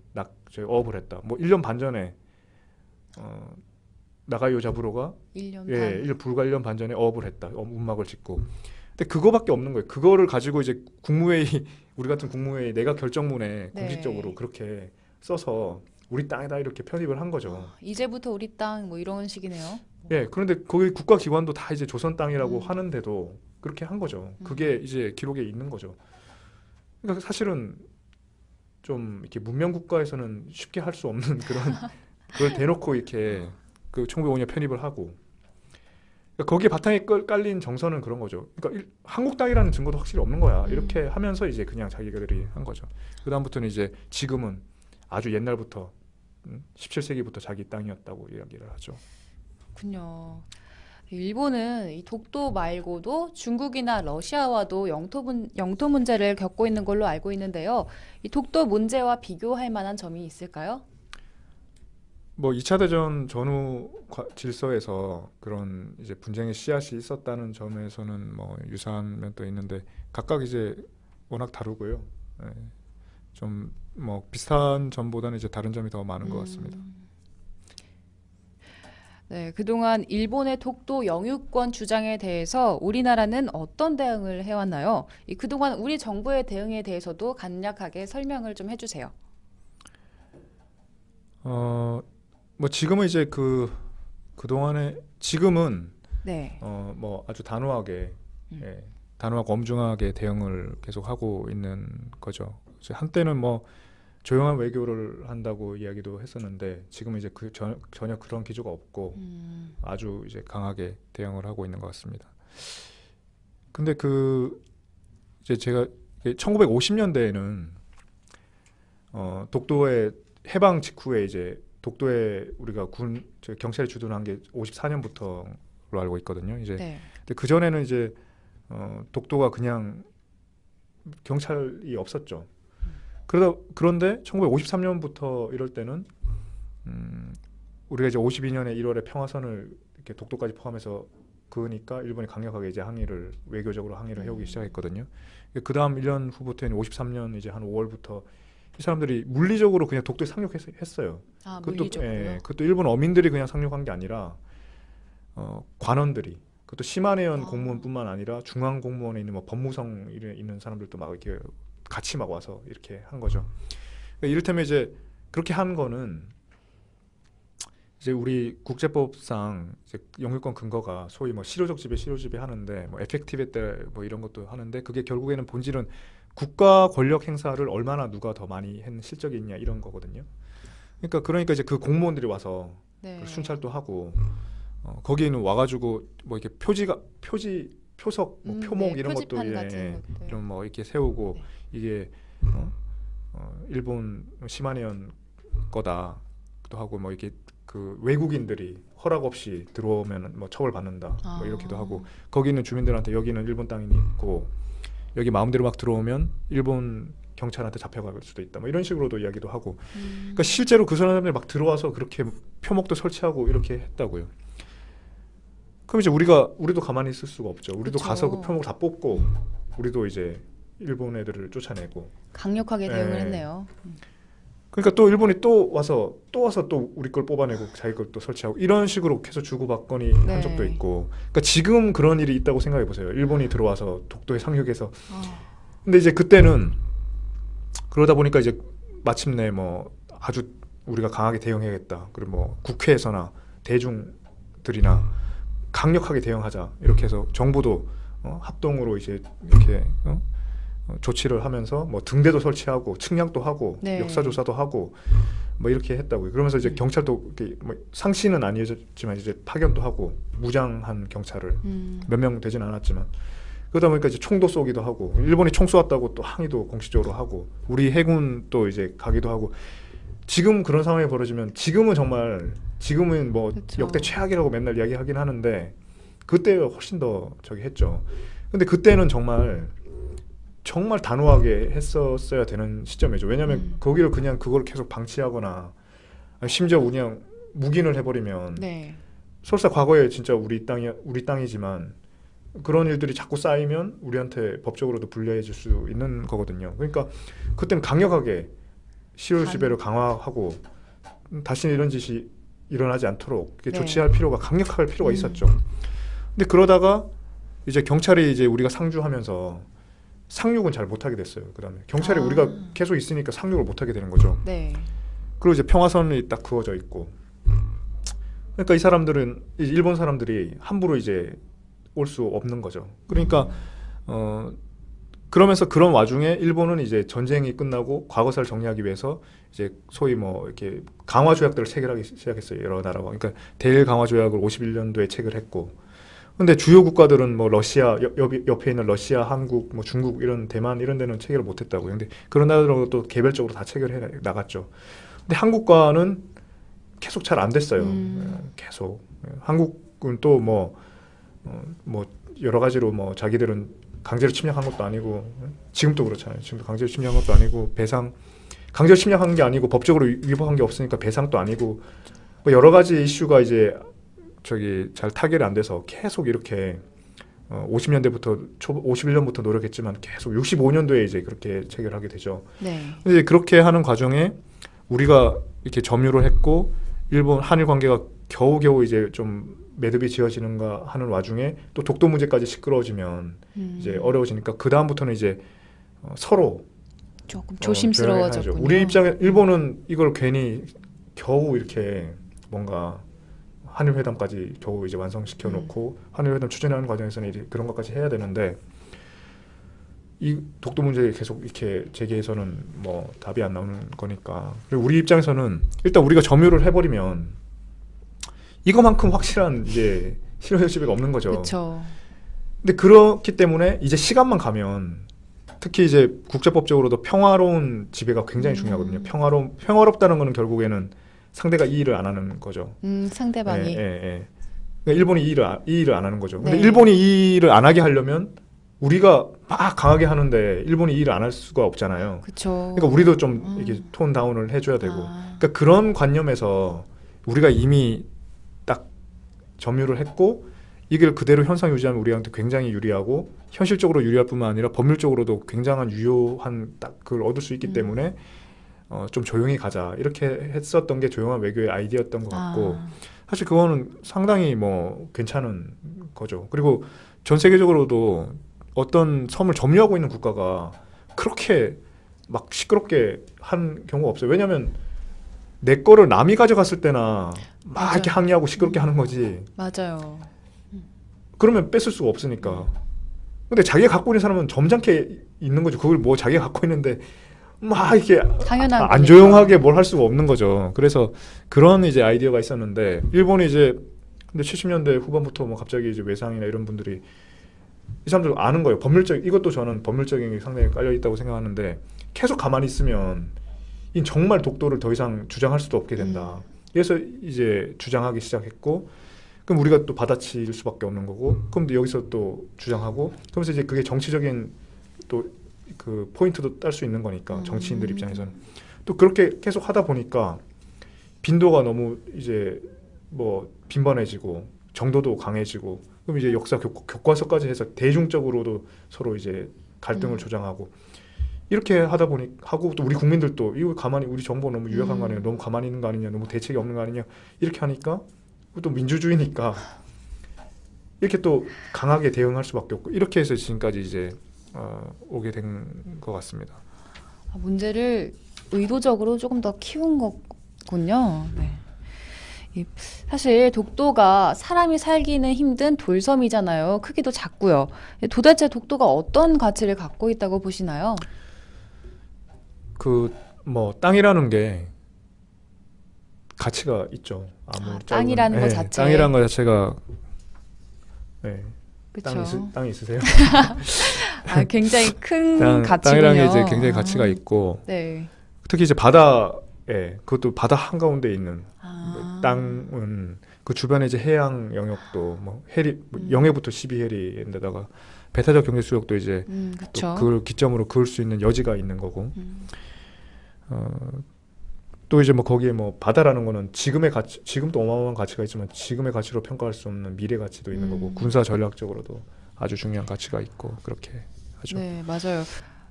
어업을 했다. 뭐 1년 반 전에 나가이 요자부로가 1년 반. 불과 1년 반 전에 어업을 했다. 운막을 짓고. 근데 그거밖에 없는 거예요. 그거를 가지고 이제 국무회의 우리 같은 국무회의 내각 결정문에 네. 공식적으로 그렇게 써서 우리 땅에다 이렇게 편입을 한 거죠. 이제부터 우리 땅 뭐 이런 식이네요. 예, 그런데 거기 국가기관도 다 이제 조선 땅이라고 하는데도 그렇게 한 거죠. 그게 이제 기록에 있는 거죠. 그러니까 사실은 좀 이렇게 문명 국가에서는 쉽게 할 수 없는 그걸 대놓고 이렇게 그 1905년 편입을 하고 그러니까 거기에 바탕에 깔린 정서는 그런 거죠. 그러니까 한국 땅이라는 증거도 확실히 없는 거야. 이렇게 하면서 이제 그냥 자기들이 한 거죠. 그 다음부터는 이제 지금은 아주 옛날부터 17세기부터 자기 땅이었다고 이야기를 하죠. 그렇군요. 일본은 이 독도 말고도 중국이나 러시아와도 영토 문제를 겪고 있는 걸로 알고 있는데요. 이 독도 문제와 비교할 만한 점이 있을까요? 뭐 2차 대전 전후 질서에서 그런 이제 분쟁의 씨앗이 있었다는 점에서는 뭐 유사한 면도 있는데 각각 이제 워낙 다르고요. 좀 뭐 비슷한 점보다는 이제 다른 점이 더 많은 것 같습니다. 네, 그동안 일본의 독도 영유권 주장에 대해서 우리나라는 어떤 대응을 해왔나요? 그동안 우리 정부의 대응에 대해서도 간략하게 설명을 좀 해주세요. 뭐 지금은 이제 그동안에 지금은 네. 뭐 아주 단호하고 엄중하게 대응을 계속 하고 있는 거죠. 한때는 뭐 조용한 외교를 한다고 이야기도 했었는데 지금은 이제 전혀 그런 기조가 없고 아주 이제 강하게 대응을 하고 있는 것 같습니다. 근데 이제 제가 1950년대에는 독도의 해방 직후에 이제 독도에 우리가 경찰이 주둔한 게 54년부터로 알고 있거든요. 이제 네. 근데 그 전에는 이제 독도가 그냥 경찰이 없었죠. 그런데 1953년부터 이럴 때는 우리가 이제 52년에 1월에 평화선을 이렇게 독도까지 포함해서 그으니까 일본이 강력하게 이제 외교적으로 항의를 해오기 시작했거든요. 그 다음 1년 후부터는 53년 이제 한 5월부터 이 사람들이 물리적으로 그냥 독도에 상륙했어요. 아, 그것도, 물리적으로요? 그것도 일본 어민들이 그냥 상륙한 게 아니라 관원들이, 그것도 시마네현 공무원뿐만 아니라 중앙 공무원에 있는 뭐 법무성에 있는 사람들도 막 이렇게 같이 막 와서 이렇게 한 거죠. 그러니까 이를테면 이제 그렇게 한 거는 이제 우리 국제법상 이제 영유권 근거가 소위 뭐 실효적 지배 하는데 뭐 에펙티브 때 뭐 이런 것도 하는데 그게 결국에는 본질은 국가 권력 행사를 얼마나 누가 더 많이 한 실적이 있냐 이런 거거든요. 그러니까 이제 그 공무원들이 와서 네. 순찰도 하고 거기는 와가지고 뭐 이렇게 표석, 뭐 표목 네, 이런 것도 표지판 같은 것들. 이런 뭐 이렇게 세우고 네. 이게 일본 시마네현 거다 또 하고 뭐 이렇게 그 외국인들이 허락 없이 들어오면 뭐 처벌받는다 뭐 이렇게도 하고 거기 있는 주민들한테 여기는 일본 땅이고 여기 마음대로 막 들어오면 일본 경찰한테 잡혀갈 수도 있다 뭐 이런 식으로도 이야기도 하고 그러니까 실제로 그 사람들이 막 들어와서 그렇게 표목도 설치하고 이렇게 했다고요. 그럼 이제 우리도 가만히 있을 수가 없죠. 우리도 그쵸. 가서 그 표목 다 뽑고 우리도 이제 일본 애들을 쫓아내고 강력하게 대응을 했네요. 그러니까 또 일본이 또 와서 또 우리 걸 뽑아내고 자기 걸 또 설치하고 이런 식으로 계속 주고받거니 네. 한 적도 있고 그러니까 지금 그런 일이 있다고 생각해 보세요. 일본이 들어와서 독도에 상륙해서 근데 이제 그때는 그러다 보니까 이제 마침내 뭐 아주 우리가 강하게 대응해야겠다. 그리고 뭐 국회에서나 대중들이나 강력하게 대응하자 이렇게 해서 정부도 합동으로 이제 이렇게 조치를 하면서 뭐 등대도 설치하고 측량도 하고 네. 역사조사도 하고 뭐 이렇게 했다고요. 그러면서 이제 경찰도 이렇게 뭐 상시는 아니었지만 이제 파견도 하고 무장한 경찰을 몇 명 되진 않았지만 그러다 보니까 이제 총도 쏘기도 하고 일본이 총 쏘았다고 또 항의도 공식적으로 하고 우리 해군 또 이제 가기도 하고 지금 그런 상황이 벌어지면 지금은 뭐 그쵸. 역대 최악이라고 맨날 이야기하긴 하는데 그때 훨씬 더 저기 했죠. 근데 그때는 정말 단호하게 했었어야 되는 시점이죠. 왜냐하면 거기를 그냥 그걸 계속 방치하거나 심지어 그냥 묵인을 해버리면 네. 설사 과거에 진짜 우리 땅이지만 그런 일들이 자꾸 쌓이면 우리한테 법적으로도 불리해질 수 있는 거거든요. 그러니까 그때는 강력하게 실효 지배를 강화하고 다시는 이런 짓이 일어나지 않도록 네. 조치할 필요가 강력할 필요가 있었죠. 근데 그러다가 이제 경찰이 이제 우리가 상주하면서 상륙은 잘 못하게 됐어요. 그다음에 경찰이 우리가 계속 있으니까 상륙을 못하게 되는 거죠. 네. 그리고 이제 평화선이 딱 그어져 있고 그러니까 이 사람들은 일본 사람들이 함부로 이제 올 수 없는 거죠. 그러니까 그러면서 그런 와중에 일본은 이제 전쟁이 끝나고 과거사를 정리하기 위해서 이제 소위 뭐 이렇게 강화 조약들을 체결하기 시작했어요. 여러 나라가. 그러니까 대일 강화 조약을 51년도에 체결했고 근데 주요 국가들은 뭐 러시아 옆에 있는 러시아, 한국, 뭐 중국 이런 대만 이런 데는 체결을 못했다고요. 근데 그런 나라들은 또 개별적으로 다 체결해 나갔죠. 근데 한국과는 계속 잘 안 됐어요. 계속 한국은 또 뭐 여러 가지로 뭐 자기들은 강제로 침략한 것도 아니고 지금도 그렇잖아요. 지금도 강제로 침략한 것도 아니고 강제로 침략한 게 아니고 법적으로 위법한 게 없으니까 배상도 아니고 뭐 여러 가지 이슈가 이제 잘 타결이 안 돼서 계속 이렇게 50년대부터 51년부터 노력했지만 계속 65년도에 이제 그렇게 체결하게 되죠. 네. 이제 그렇게 하는 과정에 우리가 이렇게 점유를 했고 일본 한일 관계가 겨우겨우 이제 좀 매듭이 지어지는가 하는 와중에 또 독도 문제까지 시끄러워지면 이제 어려워지니까 그 다음부터는 이제 서로 조금 조용히 조심스러워졌군요. 해야죠. 우리 입장에 일본은 이걸 괜히 겨우 이렇게 뭔가 한일 회담까지 겨우 이제 완성시켜 놓고 한일 회담 추진하는 과정에서는 이제 그런 것까지 해야 되는데 이 독도 문제 계속 이렇게 제기해서는 뭐 답이 안 나오는 거니까 그리고 우리 입장에서는 일단 우리가 점유를 해버리면 이거만큼 확실한 이제 실효 지배가 없는 거죠. 그렇죠. 근데 그렇기 때문에 이제 시간만 가면 특히 이제 국제법적으로도 평화로운 지배가 굉장히 중요하거든요. 평화롭다는 거는 결국에는 상대가 이의를 안 하는 거죠. 상대방이. 그러니까 일본이 이의를 안 하는 거죠. 근데 네. 일본이 이의를 안 하게 하려면 우리가 막 강하게 하는데 일본이 일을 안 할 수가 없잖아요. 그렇죠. 그러니까 우리도 좀 이렇게 톤 다운을 해줘야 되고. 아. 그러니까 그런 관념에서 우리가 이미 딱 점유를 했고 이걸 그대로 현상 유지하면 우리한테 굉장히 유리하고 현실적으로 유리할 뿐만 아니라 법률적으로도 굉장한 유효한 딱 그걸 얻을 수 있기 때문에 좀 조용히 가자 이렇게 했었던 게 조용한 외교의 아이디어였던 것 같고 사실 그거는 상당히 뭐 괜찮은 거죠. 그리고 전 세계적으로도 어떤 섬을 점유하고 있는 국가가 그렇게 막 시끄럽게 한 경우가 없어요. 왜냐하면 내 거를 남이 가져갔을 때나 막 맞아요. 이렇게 항의하고 시끄럽게 하는 거지. 맞아요. 그러면 뺏을 수가 없으니까. 근데 자기가 갖고 있는 사람은 점잖게 있는 거죠. 그걸 뭐 자기가 갖고 있는데 막 이렇게 당연한 안 조용하게 뭘 할 수가 없는 거죠. 그래서 그런 이제 아이디어가 있었는데 일본이 이제 근데 70년대 후반부터 뭐 갑자기 이제 외상이나 이런 분들이 이 사람들 아는 거예요. 법률적 이것도 저는 법률적인 게 상당히 깔려 있다고 생각하는데 계속 가만히 있으면 이 정말 독도를 더 이상 주장할 수도 없게 된다. 그래서 이제 주장하기 시작했고 그럼 우리가 또 받아칠 수밖에 없는 거고 그럼 여기서 또 주장하고 그러면서 이제 그게 정치적인 또 그 포인트도 딸 수 있는 거니까 정치인들 입장에서는 또 그렇게 계속 하다 보니까 빈도가 너무 이제 뭐 빈번해지고 정도도 강해지고 그럼 이제 역사 교과서까지 해서 대중적으로도 서로 이제 갈등을 조장하고 이렇게 하다 보니 하고 또 우리 국민들도 이거 가만히 우리 정보 너무 유약한 거 아니냐 너무 가만히 있는 거 아니냐 너무 대책이 없는 거 아니냐 이렇게 하니까 또 민주주의니까 이렇게 또 강하게 대응할 수밖에 없고 이렇게 해서 지금까지 이제 오게 된 것 같습니다. 문제를 의도적으로 조금 더 키운 거군요. 네. 사실 독도가 사람이 살기는 힘든 돌섬이잖아요. 크기도 작고요. 도대체 독도가 어떤 가치를 갖고 있다고 보시나요? 그 뭐 땅이라는 게 가치가 있죠. 땅이라는 것 자체. 땅이라는 것 자체가 네. 그렇죠. 땅이 있으세요? 굉장히 큰 가치군요. 땅이라는 게 이제 굉장히 가치가 있고 네. 특히 이제 바다에 그것도 바다 한가운데 있는 땅은 그 주변에 이제 해양 영역도 뭐 해리 영해부터 12해리인데다가 배타적 경제 수역도 이제 또 그걸 기점으로 그을 수 있는 여지가 있는 거고 또 이제 뭐 거기에 뭐 바다라는 거는 지금의 가치, 지금도 어마어마한 가치가 있지만 지금의 가치로 평가할 수 없는 미래 가치도 있는 거고 군사 전략적으로도 아주 중요한 가치가 있고 그렇게 하죠. 네, 맞아요.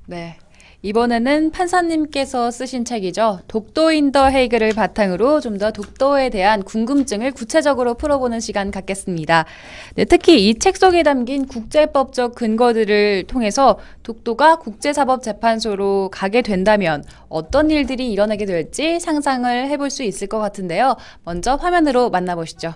네. 이번에는 판사님께서 쓰신 책이죠. 독도 인 더 헤이그를 바탕으로 좀 더 독도에 대한 궁금증을 구체적으로 풀어보는 시간 갖겠습니다. 네, 특히 이 책 속에 담긴 국제법적 근거들을 통해서 독도가 국제사법재판소로 가게 된다면 어떤 일들이 일어나게 될지 상상을 해볼 수 있을 것 같은데요. 먼저 화면으로 만나보시죠.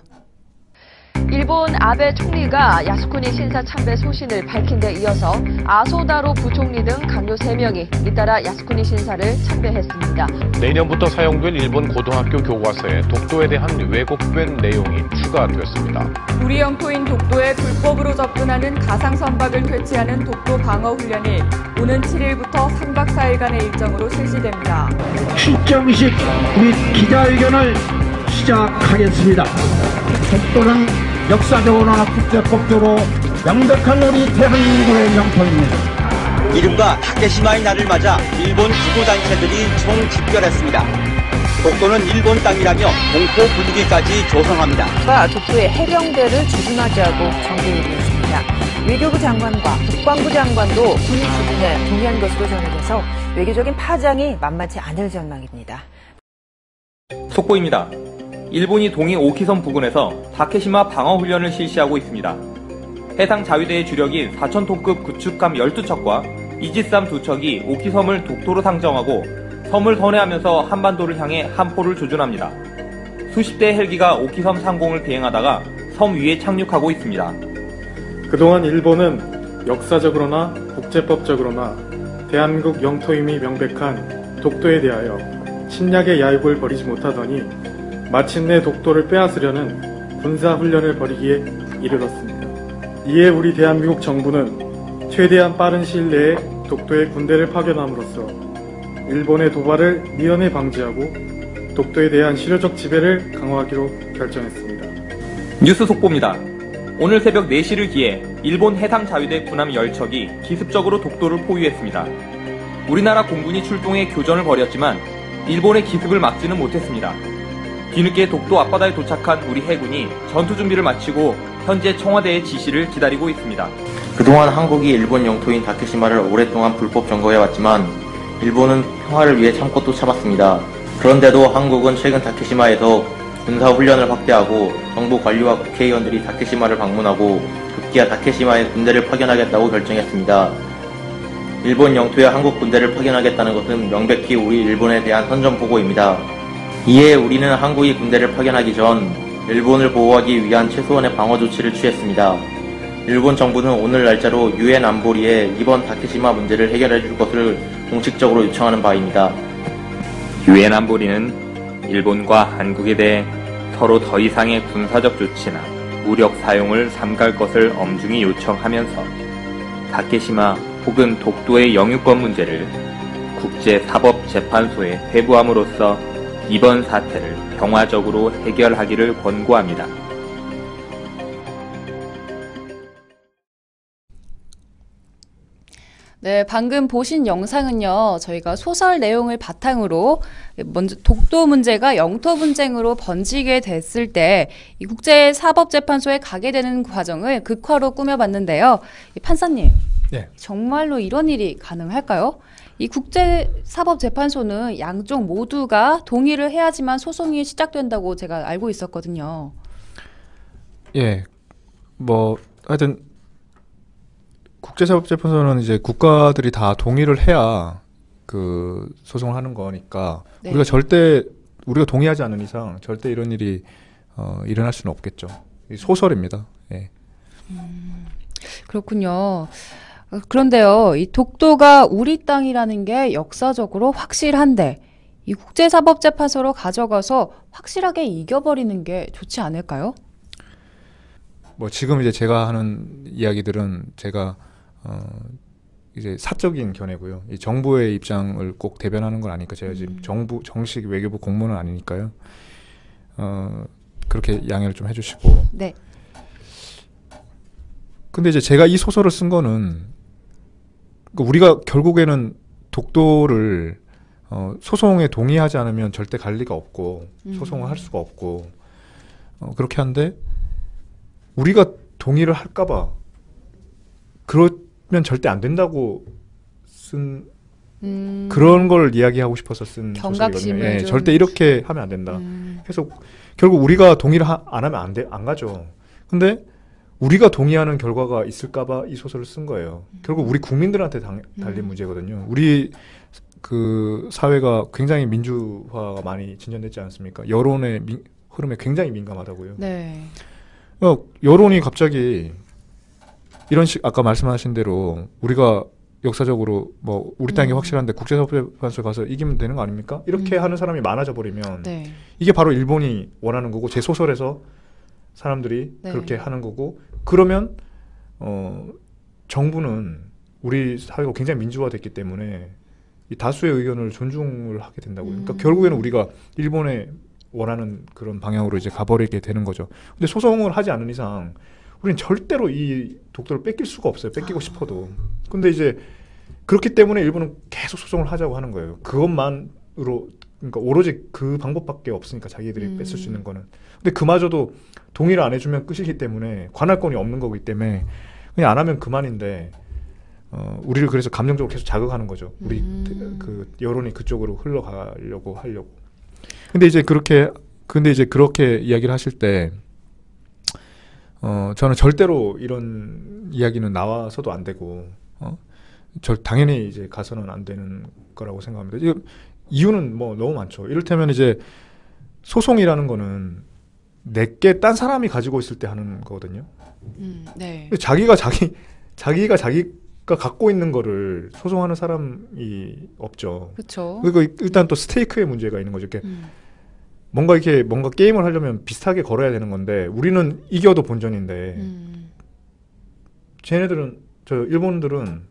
일본 아베 총리가 야스쿠니 신사 참배 소신을 밝힌 데 이어서 아소다로 부총리 등 강요 3명이 잇따라 야스쿠니 신사를 참배했습니다. 내년부터 사용될 일본 고등학교 교과서에 독도에 대한 왜곡된 내용이 추가되었습니다. 우리 영토인 독도에 불법으로 접근하는 가상 선박을 퇴치하는 독도 방어 훈련이 오는 7일부터 3박 4일간의 일정으로 실시됩니다. 시점의식 및 기자회견을 시작하겠습니다. 독도는 역사적으로나 국제법적으로 명백한 우리 대한민국의 영토입니다. 이른바 타케시마의 날을 맞아 일본 기구단체들이 총집결했습니다. 독도는 일본 땅이라며 공포 분위기까지 조성합니다. 독도의 해병대를 주둔하게 하고 정비했습니다. 외교부 장관과 국방부 장관도 군 주둔에 동의한 것으로 전해져서 외교적인 파장이 만만치 않을 전망입니다. 속보입니다. 일본이 동해 오키섬 부근에서 다케시마 방어훈련을 실시하고 있습니다. 해상 자위대의 주력인 4,000톤급 구축함 12척과 이지스함 2척이 오키섬을 독도로 상정하고 섬을 선회하면서 한반도를 향해 함포를 조준합니다. 수십 대의 헬기가 오키섬 상공을 비행하다가 섬 위에 착륙하고 있습니다. 그동안 일본은 역사적으로나 국제법적으로나 대한민국 영토임이 명백한 독도에 대하여 침략의 야욕을 버리지 못하더니 마침내 독도를 빼앗으려는 군사훈련을 벌이기에 이르렀습니다. 이에 우리 대한민국 정부는 최대한 빠른 시일 내에 독도에 군대를 파견함으로써 일본의 도발을 미연에 방지하고 독도에 대한 실효적 지배를 강화하기로 결정했습니다. 뉴스 속보입니다. 오늘 새벽 4시를 기해 일본 해상자위대 군함 10척이 기습적으로 독도를 포위했습니다. 우리나라 공군이 출동해 교전을 벌였지만 일본의 기습을 막지는 못했습니다. 뒤늦게 독도 앞바다에 도착한 우리 해군이 전투 준비를 마치고 현재 청와대의 지시를 기다리고 있습니다. 그동안 한국이 일본 영토인 다케시마를 오랫동안 불법 점거해왔지만 일본은 평화를 위해 참고 또 참았습니다. 그런데도 한국은 최근 다케시마에서 군사훈련을 확대하고 정부 관료와 국회의원들이 다케시마를 방문하고 급기야 다케시마에 군대를 파견하겠다고 결정했습니다. 일본 영토에 한국 군대를 파견하겠다는 것은 명백히 우리 일본에 대한 선전포고입니다. 이에 우리는 한국이 군대를 파견하기 전 일본을 보호하기 위한 최소한의 방어 조치를 취했습니다. 일본 정부는 오늘 날짜로 유엔 안보리에 이번 다케시마 문제를 해결해 줄 것을 공식적으로 요청하는 바입니다. 유엔 안보리는 일본과 한국에 대해 서로 더 이상의 군사적 조치나 무력 사용을 삼갈 것을 엄중히 요청하면서 다케시마 혹은 독도의 영유권 문제를 국제사법재판소에 회부함으로써 이번 사태를 평화적으로 해결하기를 권고합니다. 네, 방금 보신 영상은요, 저희가 소설 내용을 바탕으로 먼저 독도 문제가 영토 분쟁으로 번지게 됐을 때 이 국제사법재판소에 가게 되는 과정을 극화로 꾸며봤는데요. 이 판사님, 네. 정말로 이런 일이 가능할까요? 이 국제사법재판소는 양쪽 모두가 동의를 해야지만 소송이 시작된다고 제가 알고 있었거든요. 예, 뭐 하여튼 국제사법재판소는 이제 국가들이 다 동의를 해야 그 소송을 하는 거니까 네. 우리가 동의하지 않는 이상 절대 이런 일이 일어날 수는 없겠죠. 소설입니다. 예. 그렇군요. 그런데요, 이 독도가 우리 땅이라는 게 역사적으로 확실한데 이 국제사법재판소로 가져가서 확실하게 이겨버리는 게 좋지 않을까요? 뭐 지금 이제 제가 하는 이야기들은 제가 이제 사적인 견해고요. 이 정부의 입장을 꼭 대변하는 건 아니니까 제가 지금 정식 외교부 공무원은 아니니까요. 그렇게 양해를 좀 해주시고. 네. 근데 이제 제가 이 소설을 쓴 거는 우리가 결국에는 독도를 소송에 동의하지 않으면 절대 갈 리가 없고 소송을 할 수가 없고 그렇게 한데 우리가 동의를 할까봐 그러면 절대 안 된다고 쓴 그런 걸 이야기하고 싶어서 쓴 소설이거든요. 예, 절대 이렇게 하면 안 된다. 그래서 결국 우리가 동의를 안 하면 안 가죠. 근데 우리가 동의하는 결과가 있을까봐 이 소설을 쓴 거예요. 결국 우리 국민들한테 달린 문제거든요. 우리 그 사회가 굉장히 민주화가 많이 진전됐지 않습니까? 여론의 흐름에 굉장히 민감하다고요. 네. 여론이 갑자기 이런 아까 말씀하신 대로 우리가 역사적으로 뭐 우리 땅이 확실한데 국제사법재판소에 가서 이기면 되는 거 아닙니까? 이렇게 하는 사람이 많아져 버리면 네. 이게 바로 일본이 원하는 거고 제 소설에서 사람들이 네. 그렇게 하는 거고 그러면 정부는 우리 사회가 굉장히 민주화됐기 때문에 이 다수의 의견을 존중을 하게 된다고요. 그러니까 결국에는 우리가 일본의 원하는 그런 방향으로 이제 가버리게 되는 거죠. 근데 소송을 하지 않는 이상 우리는 절대로 이 독도를 뺏길 수가 없어요. 뺏기고 싶어도. 근데 이제 그렇기 때문에 일본은 계속 소송을 하자고 하는 거예요. 그것만으로 그러니까 오로지 그 방법밖에 없으니까 자기들이 뺏을 수 있는 거는. 근데 그마저도 동의를 안 해주면 끝이기 때문에 관할권이 없는 거기 때문에 그냥 안 하면 그만인데 우리를 그래서 감정적으로 계속 자극하는 거죠. 우리 그 여론이 그쪽으로 흘러가려고 하려고. 근데 이제 그렇게 이야기를 하실 때 저는 절대로 이런 이야기는 나와서도 안 되고 당연히 이제 가서는 안 되는 거라고 생각합니다. 이유는 뭐 너무 많죠. 이를테면 이제 소송이라는 거는 내게 딴 사람이 가지고 있을 때 하는 거거든요. 네. 자기가 갖고 있는 거를 소송하는 사람이 없죠. 그렇죠. 그리고 일단 또 스테이크의 문제가 있는 거죠. 이렇게 뭔가 게임을 하려면 비슷하게 걸어야 되는 건데 우리는 이겨도 본전인데 일본들은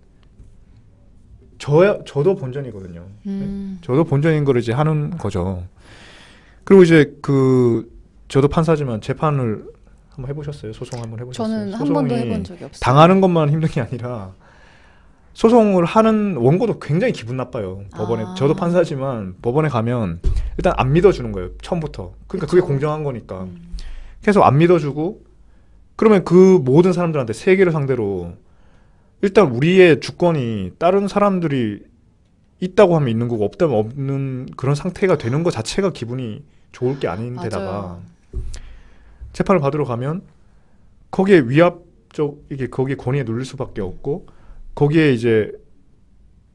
저도 본전이거든요. 저도 본전인 걸 이제 하는 거죠. 그리고 이제 저도 판사지만 재판을 한번 해보셨어요? 소송 한번 해보셨어요? 저는 한 번도 해본 적이 없어요. 당하는 것만 힘든 게 아니라 소송을 하는 원고도 굉장히 기분 나빠요. 법원에. 저도 판사지만 법원에 가면 일단 안 믿어주는 거예요. 처음부터. 그러니까 그게 공정한 거니까. 계속 안 믿어주고 그러면 그 모든 사람들한테 세계를 상대로 일단 우리의 주권이 다른 사람들이 있다고 하면 있는 거고 없다면 없는 그런 상태가 되는 것 자체가 기분이 좋을 게 아닌데다가 재판을 받으러 가면 거기에 위압적 이게 거기에 권위에 눌릴 수밖에 없고 거기에 이제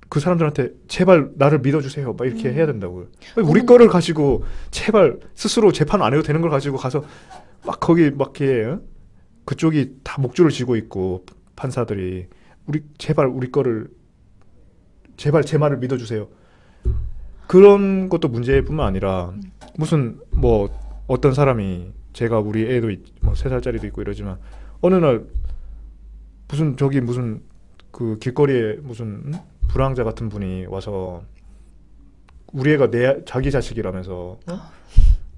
그 사람들한테 제발 나를 믿어주세요 막 이렇게 해야 된다고요. 우리 거를 가지고 제발 스스로 재판 안 해도 되는 걸 가지고 가서 막 거기 막 이렇게 그쪽이 다 목줄을 쥐고 있고 판사들이 제발 우리 거를 제발 제 말을 믿어주세요. 그런 것도 문제뿐만 아니라 무슨 뭐 어떤 사람이 제가 우리 애도 뭐 3살짜리도 있고 이러지만 어느 날 무슨 저기 무슨 그 길거리에 무슨 불황자 같은 분이 와서 우리 애가 자기 자식이라면서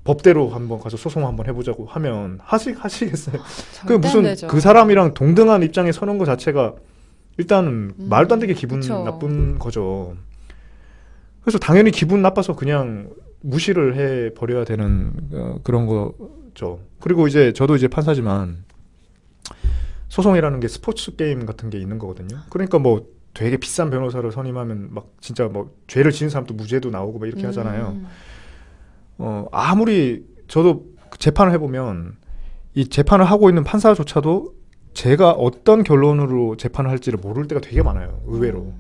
법대로 한번 가서 소송 한번 해보자고 하면 하시겠어요? 그 무슨 되죠. 그 사람이랑 동등한 입장에 서는 것 자체가 일단은 말도 안 되게 기분 나쁜 거죠. 그래서 당연히 기분 나빠서 그냥 무시를 해 버려야 되는 그런 거죠. 그리고 이제 저도 이제 판사지만 소송이라는 게 스포츠 게임 같은 게 있는 거거든요. 그러니까 뭐 되게 비싼 변호사를 선임하면 막 진짜 뭐 죄를 지은 사람도 무죄도 나오고 막 이렇게 하잖아요. 아무리 저도 재판을 해보면 이 재판을 하고 있는 판사조차도 제가 어떤 결론으로 재판을 할지를 모를 때가 되게 많아요. 의외로.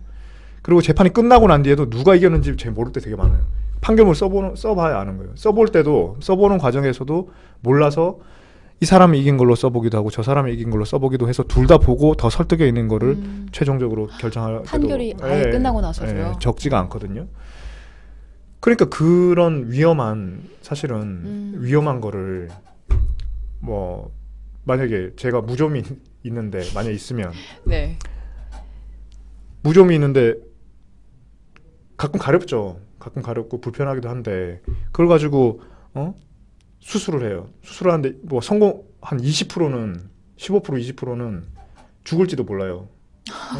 그리고 재판이 끝나고 난 뒤에도 누가 이겼는지 제가 모를 때 되게 많아요. 판결문 써봐야 아는 거예요. 써보는 과정에서도 몰라서 이 사람이 이긴 걸로 써보기도 하고 저 사람이 이긴 걸로 써보기도 해서 둘 다 보고 더 설득에 있는 거를 최종적으로 결정할 판결이 아예 끝나고 나서도요. 적지가 않거든요. 그러니까 그런 사실은 위험한 거를 뭐 만약에 제가 무좀이 있는데 만약에 있으면 네. 무좀이 있는데 가끔 가렵고 불편하기도 한데 그걸 가지고 수술을 해요. 수술을 하는데 뭐 성공 한 20%는 15% 20%는 죽을지도 몰라요.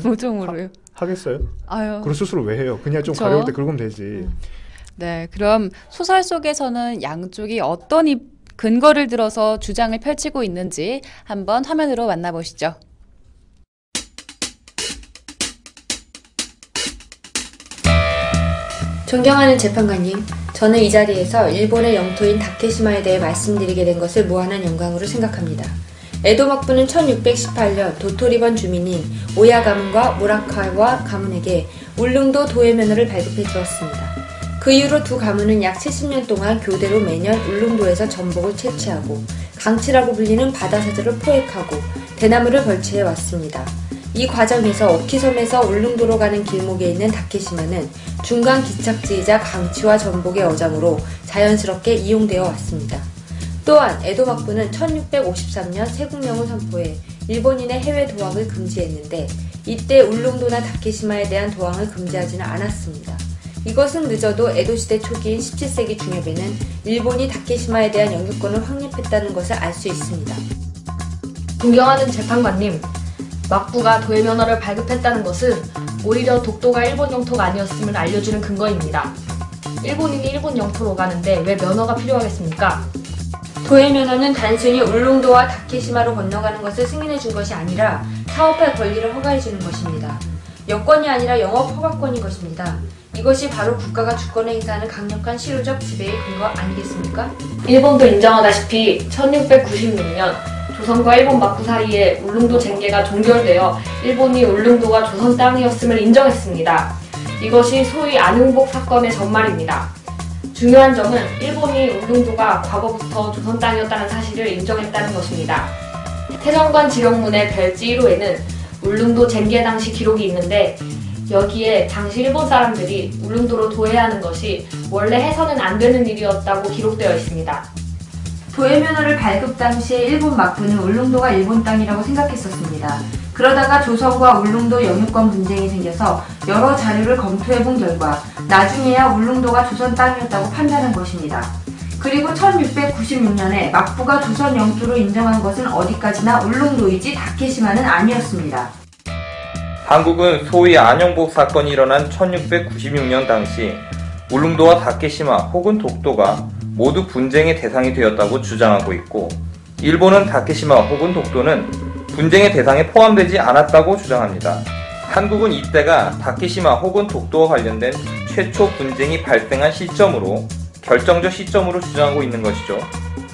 무좀으로요? 하겠어요? 아유. 그런 수술을 왜 해요? 그냥 좀 그쵸? 가려울 때 긁으면 되지. 네, 그럼 소설 속에서는 양쪽이 어떤 근거를 들어서 주장을 펼치고 있는지 한번 화면으로 만나보시죠. 존경하는 재판관님, 저는 이 자리에서 일본의 영토인 다케시마에 대해 말씀드리게 된 것을 무한한 영광으로 생각합니다. 에도 막부는 1618년 도토리번 주민인 오야 가문과 무라카와 가문에게 울릉도 도의 면허를 발급해 주었습니다. 그 이후로 두 가문은 약 70년 동안 교대로 매년 울릉도에서 전복을 채취하고 강치라고 불리는 바다새들을 포획하고 대나무를 벌채해 왔습니다. 이 과정에서 오키섬에서 울릉도로 가는 길목에 있는 다케시마는 중간 기착지이자 강치와 전복의 어장으로 자연스럽게 이용되어 왔습니다. 또한 에도 막부는 1653년 세국령을 선포해 일본인의 해외 도항을 금지했는데 이때 울릉도나 다케시마에 대한 도항을 금지하지는 않았습니다. 이것은 늦어도 에도시대 초기인 17세기 중엽에는 일본이 다케시마에 대한 영유권을 확립했다는 것을 알 수 있습니다. 존경하는 재판관님, 막부가 도의 면허를 발급했다는 것은 오히려 독도가 일본 영토가 아니었음을 알려주는 근거입니다. 일본인이 일본 영토로 가는데 왜 면허가 필요하겠습니까? 도의 면허는 단순히 울릉도와 다케시마로 건너가는 것을 승인해 준 것이 아니라 사업할 권리를 허가해 주는 것입니다. 여권이 아니라 영업 허가권인 것입니다. 이것이 바로 국가가 주권을 행사하는 강력한 실효적 지배의 근거 아니겠습니까? 일본도 인정하다시피 1696년 조선과 일본 막부 사이에 울릉도 쟁계가 종결되어 일본이 울릉도가 조선 땅이었음을 인정했습니다. 이것이 소위 안흥복 사건의 전말입니다. 중요한 점은 일본이 울릉도가 과거부터 조선 땅이었다는 사실을 인정했다는 것입니다. 태정관 지령문의 별지 1호에는 울릉도 쟁계 당시 기록이 있는데 여기에 당시 일본 사람들이 울릉도로 도해하는 것이 원래 해서는 안 되는 일이었다고 기록되어 있습니다. 도의 면허를 발급 당시에 일본 막부는 울릉도가 일본 땅이라고 생각했었습니다. 그러다가 조선과 울릉도 영유권 분쟁이 생겨서 여러 자료를 검토해본 결과 나중에야 울릉도가 조선 땅이었다고 판단한 것입니다. 그리고 1696년에 막부가 조선 영토로 인정한 것은 어디까지나 울릉도이지 다케시마는 아니었습니다. 한국은 소위 안영복 사건이 일어난 1696년 당시 울릉도와 다케시마 혹은 독도가 모두 분쟁의 대상이 되었다고 주장하고 있고, 일본은 다케시마 혹은 독도는 분쟁의 대상에 포함되지 않았다고 주장합니다. 한국은 이때가 다케시마 혹은 독도와 관련된 최초 분쟁이 발생한 시점으로 결정적 시점으로 주장하고 있는 것이죠.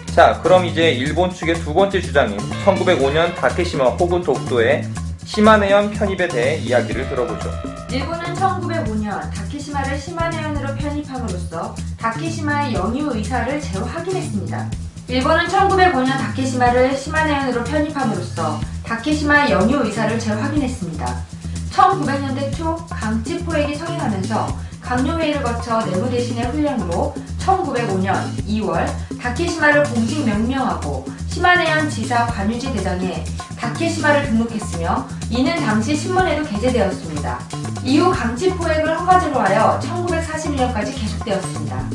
자, 그럼 이제 일본 측의 두 번째 주장인 1905년 다케시마 혹은 독도의 시마네현 편입에 대해 이야기를 들어보죠. 일본은 1905년 다케시마를 시마네현으로 편입함으로써 다케시마의 영유 의사를 재확인했습니다. 일본은 1905년 다케시마를 시마네현으로 편입함으로써 다케시마의 영유 의사를 재확인했습니다. 1900년대 초 강치 포획이 성행하면서 강요회의를 거쳐 내무 대신의 훈령으로 1905년 2월 다케시마를 공식 명명하고 시마네현 지사 관유지 대장에 다케시마를 등록했으며 이는 당시 신문에도 게재되었습니다. 이후 강치 포획을 허가제로 하여 1941년까지 계속되었습니다.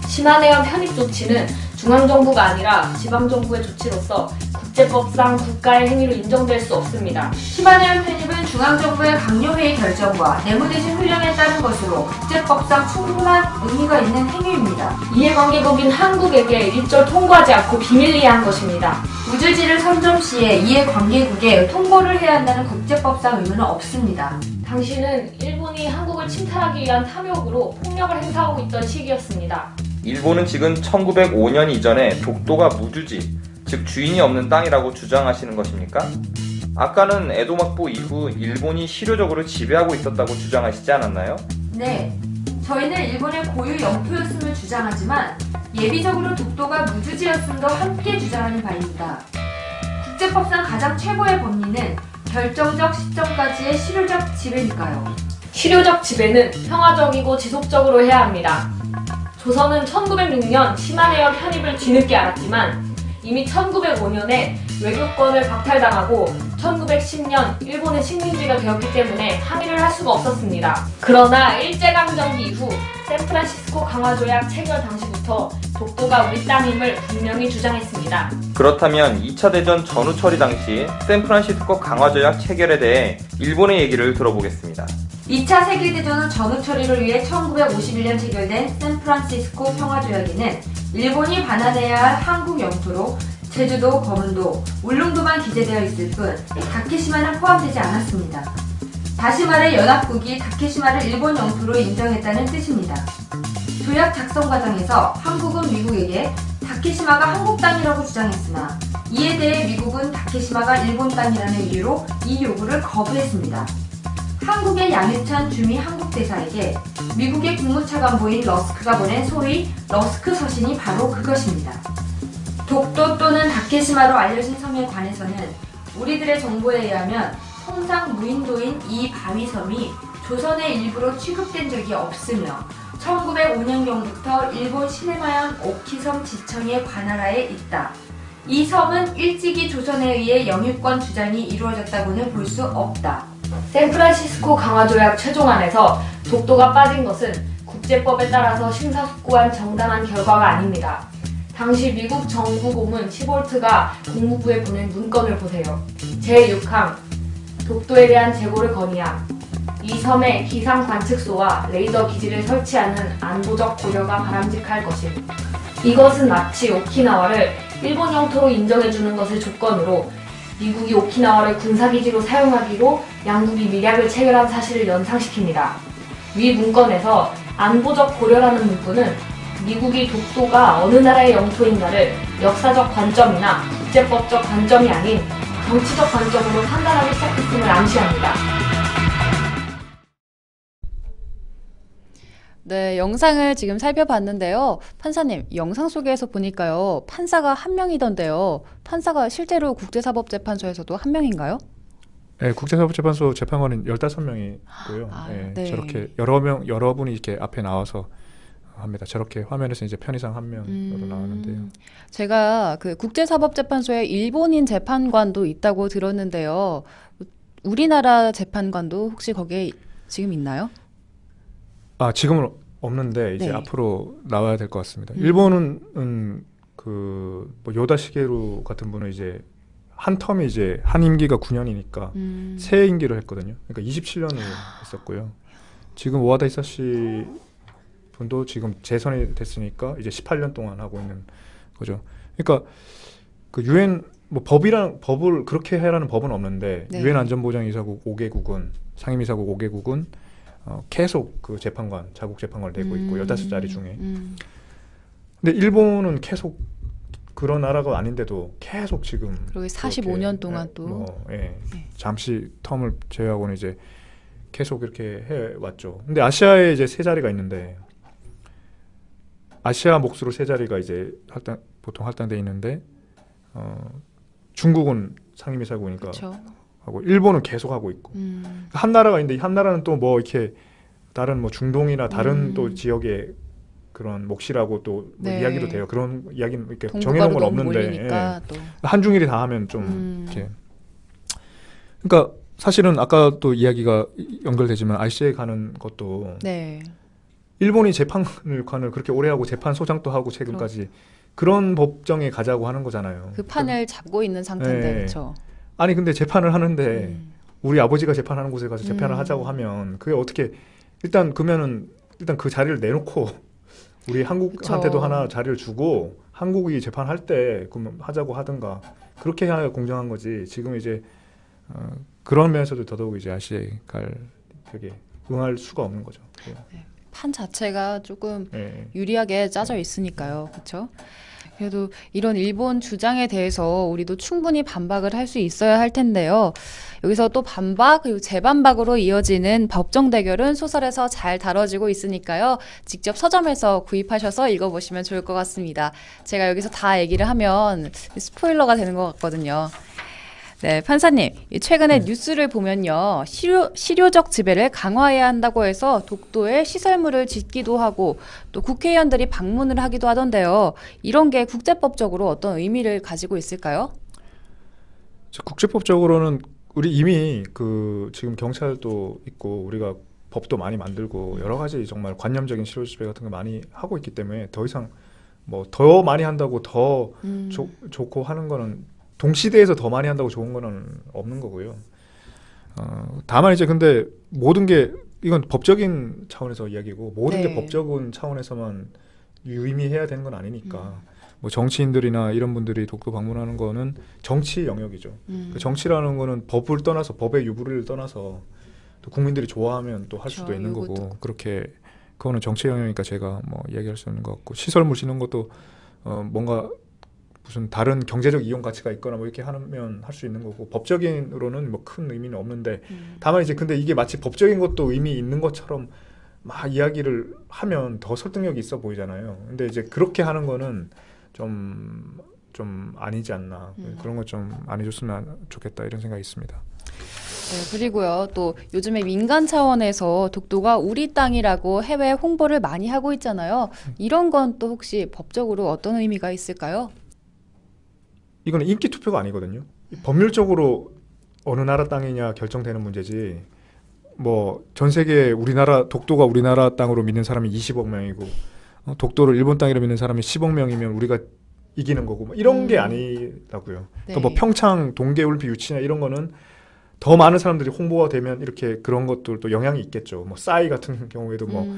시마네현 편입 조치는 중앙정부가 아니라 지방정부의 조치로서 국제법상 국가의 행위로 인정될 수 없습니다. 시마네현 편입은 중앙정부의 강요회의 결정과 내무대신 훈령에 따른 것으로 국제법상 충분한 의미가 있는 행위입니다. 이해관계국인 한국에게 일절 통보하지 않고 비밀리에 한 것입니다. 우주지를 선점 시에 이해관계국에 통보를 해야 한다는 국제법상 의무는 없습니다. 당시는 일본이 한국을 침탈하기 위한 탐욕으로 폭력을 행사하고 있던 시기였습니다. 일본은 지금 1905년 이전에 독도가 무주지, 즉 주인이 없는 땅이라고 주장하시는 것입니까? 아까는 에도 막부 이후 일본이 실효적으로 지배하고 있었다고 주장하시지 않았나요? 네, 저희는 일본의 고유 영토였음을 주장하지만 예비적으로 독도가 무주지였음도 함께 주장하는 바입니다. 국제법상 가장 최고의 법리는 결정적 시점까지의 실효적 지배니까요. 실효적 지배는 평화적이고 지속적으로 해야 합니다. 조선은 1906년 시마네현 편입을 뒤늦게 알았지만 이미 1905년에 외교권을 박탈당하고 1910년 일본의 식민지가 되었기 때문에 항의를 할 수가 없었습니다. 그러나 일제강점기 이후 샌프란시스코 강화조약 체결 당시부터 독도가 우리 땅임을 분명히 주장했습니다. 그렇다면 2차 대전 전후 처리 당시 샌프란시스코 강화조약 체결에 대해 일본의 얘기를 들어보겠습니다. 2차 세계대전 전후 처리를 위해 1951년 체결된 샌프란시스코 평화조약에는 일본이 반환해야 할 한국 영토로 제주도, 거문도, 울릉도만 기재되어 있을 뿐 다케시마는 포함되지 않았습니다. 다시 말해 연합국이 다케시마를 일본 영토로 인정했다는 뜻입니다. 조약 작성 과정에서 한국은 미국에게 다케시마가 한국 땅이라고 주장했으나 이에 대해 미국은 다케시마가 일본 땅이라는 이유로 이 요구를 거부했습니다. 한국의 양유찬 주미 한국대사에게 미국의 국무차관보인 러스크가 보낸 소위 러스크 서신이 바로 그것입니다. 독도 또는 다케시마로 알려진 섬에 관해서는 우리들의 정보에 의하면 통상 무인도인 이 바위섬이 조선의 일부로 취급된 적이 없으며 1905년경부터 일본 시네마현 오키섬 지청의 관할하에 있다. 이 섬은 일찍이 조선에 의해 영유권 주장이 이루어졌다고는 볼 수 없다. 샌프란시스코 강화조약 최종안에서 독도가 빠진 것은 국제법에 따라서 심사숙고한 정당한 결과가 아닙니다. 당시 미국 정부 고문 시볼트가 국무부에 보낸 문건을 보세요. 제6항 독도에 대한 재고를 건의함. 이 섬에 기상 관측소와 레이더 기지를 설치하는 안보적 고려가 바람직할 것임. 이것은 마치 오키나와를 일본 영토로 인정해주는 것을 조건으로 미국이 오키나와를 군사기지로 사용하기로 양국이 밀약을 체결한 사실을 연상시킵니다. 위 문건에서 안보적 고려라는 문구는 미국이 독도가 어느 나라의 영토인가를 역사적 관점이나 국제법적 관점이 아닌 정치적 관점으로 판단하기 시작했음을 암시합니다. 네, 영상을 지금 살펴봤는데요. 판사님, 영상 속에서 보니까요. 판사가 한 명이던데요. 판사가 실제로 국제사법재판소에서도 한 명인가요? 네, 국제사법재판소 재판관은 15명이 있고요. 네, 네. 저렇게 여러분이 이렇게 앞에 나와서 합니다. 저렇게 화면에서 이제 편의상 한 명으로 나오는데요. 제가 그 국제사법재판소에 일본인 재판관도 있다고 들었는데요. 우리나라 재판관도 혹시 거기에 지금 있나요? 지금은 없는데 이제 네. 앞으로 나와야 될 것 같습니다. 일본은 그 뭐 요다 시게루 같은 분은 이제 한 텀이 이제 한 임기가 9년이니까 새 임기를 했거든요. 그러니까 27년을 했었고요. 지금 오하다 히사시 분도 지금 재선이 됐으니까 이제 18년 동안 하고 있는 거죠. 그러니까 그 유엔 뭐 법을 그렇게 해라는 법은 없는데 네. 유엔 안전보장이사국 5개국은 상임이사국 5개국은 계속 그 재판관 자국 재판관을 내고 있고 15자리 중에. 근데 일본은 계속 그런 나라가 아닌데도 계속 지금 그리고 45년 동안 또 잠시 텀을 제외하고는 이제 계속 이렇게 해 왔죠. 근데 아시아에 이제 세 자리가 있는데 아시아 몫으로 세 자리가 이제 보통 할당돼 있는데 중국은 상임이사국이니까 하고 일본은 계속 하고 있고 한 나라가 있는데 한 나라는 또 뭐 이렇게 다른 뭐 중동이나 다른 또 지역의 그런 몫이라고 또 뭐 이야기도 돼요. 그런 이야기는 이렇게 정해놓은 건 없는데 한중일이 다 하면 좀 이렇게 그러니까 사실은 아까 또 이야기가 연결되지만 ICJ 가는 것도 일본이 재판관을 그렇게 오래 하고 재판 소장도 하고 최근까지 그런 법정에 가자고 하는 거잖아요. 그 판을 잡고 있는 상태인데 그렇죠. 아니 근데 재판을 하는데 우리 아버지가 재판하는 곳에 가서 재판을 하자고 하면 그게 어떻게 일단 그러면은 일단 그 자리를 내놓고 우리 한국한테도 하나 자리를 주고 한국이 재판할 때 그러면 하자고 하든가 그렇게 해야 공정한 거지. 지금 이제 그런 면에서도 더더욱 이제 ICJ 갈 그게 응할 수가 없는 거죠. 판 자체가 조금 유리하게 짜져 있으니까요. 그렇죠? 그래도 이런 일본 주장에 대해서 우리도 충분히 반박을 할 수 있어야 할 텐데요. 여기서 또 반박 그리고 재반박으로 이어지는 법정 대결은 소설에서 잘 다뤄지고 있으니까요. 직접 서점에서 구입하셔서 읽어보시면 좋을 것 같습니다. 제가 여기서 다 얘기를 하면 스포일러가 되는 것 같거든요. 네, 판사님. 최근에 뉴스를 보면요. 실효적 지배를 강화해야 한다고 해서 독도에 시설물을 짓기도 하고 또 국회의원들이 방문을 하기도 하던데요. 이런 게 국제법적으로 어떤 의미를 가지고 있을까요? 국제법적으로는 우리 이미 그 지금 경찰도 있고 우리가 법도 많이 만들고 여러 가지 정말 관념적인 실효 지배 같은 거 많이 하고 있기 때문에 더 이상 뭐 더 많이 한다고 더 좋고 하는 거는 동시대에서 더 많이 한다고 좋은 거는 없는 거고요. 다만 이제 근데 모든 게 이건 법적인 차원에서 이야기고 모든 게 법적인 차원에서만 유의미해야 되는 건 아니니까 뭐 정치인들이나 이런 분들이 독도 방문하는 거는 정치 영역이죠. 그 정치라는 거는 법을 떠나서 법의 유불리를 떠나서 또 국민들이 좋아하면 또 할 수도 있는 거고 그렇게 그거는 정치 영역이니까 제가 뭐 이야기할 수 있는 것 같고 시설물 짓는 것도 뭔가 무슨 다른 경제적 이용 가치가 있거나 뭐 이렇게 하면 할 수 있는 거고 법적인으로는 뭐 큰 의미는 없는데 다만 이제 근데 이게 마치 법적인 것도 의미 있는 것처럼 막 이야기를 하면 더 설득력이 있어 보이잖아요. 근데 이제 그렇게 하는 거는 좀 아니지 않나. 그런 거 좀 안 해줬으면 좋겠다 이런 생각이 있습니다. 네, 그리고요. 또 요즘에 민간 차원에서 독도가 우리 땅이라고 해외 홍보를 많이 하고 있잖아요. 이런 건 또 혹시 법적으로 어떤 의미가 있을까요? 이거는 인기 투표가 아니거든요. 법률적으로 어느 나라 땅이냐 결정되는 문제지. 뭐 전 세계 우리나라 독도가 우리나라 땅으로 믿는 사람이 20억 명이고 독도를 일본 땅이라 믿는 사람이 10억 명이면 우리가 이기는 거고 뭐 이런 게 아니라고요. 그러니까 뭐 평창 동계올림픽 유치나 이런 거는 더 많은 사람들이 홍보가 되면 이렇게 그런 것들도 영향이 있겠죠. 뭐 싸이 같은 경우에도 뭐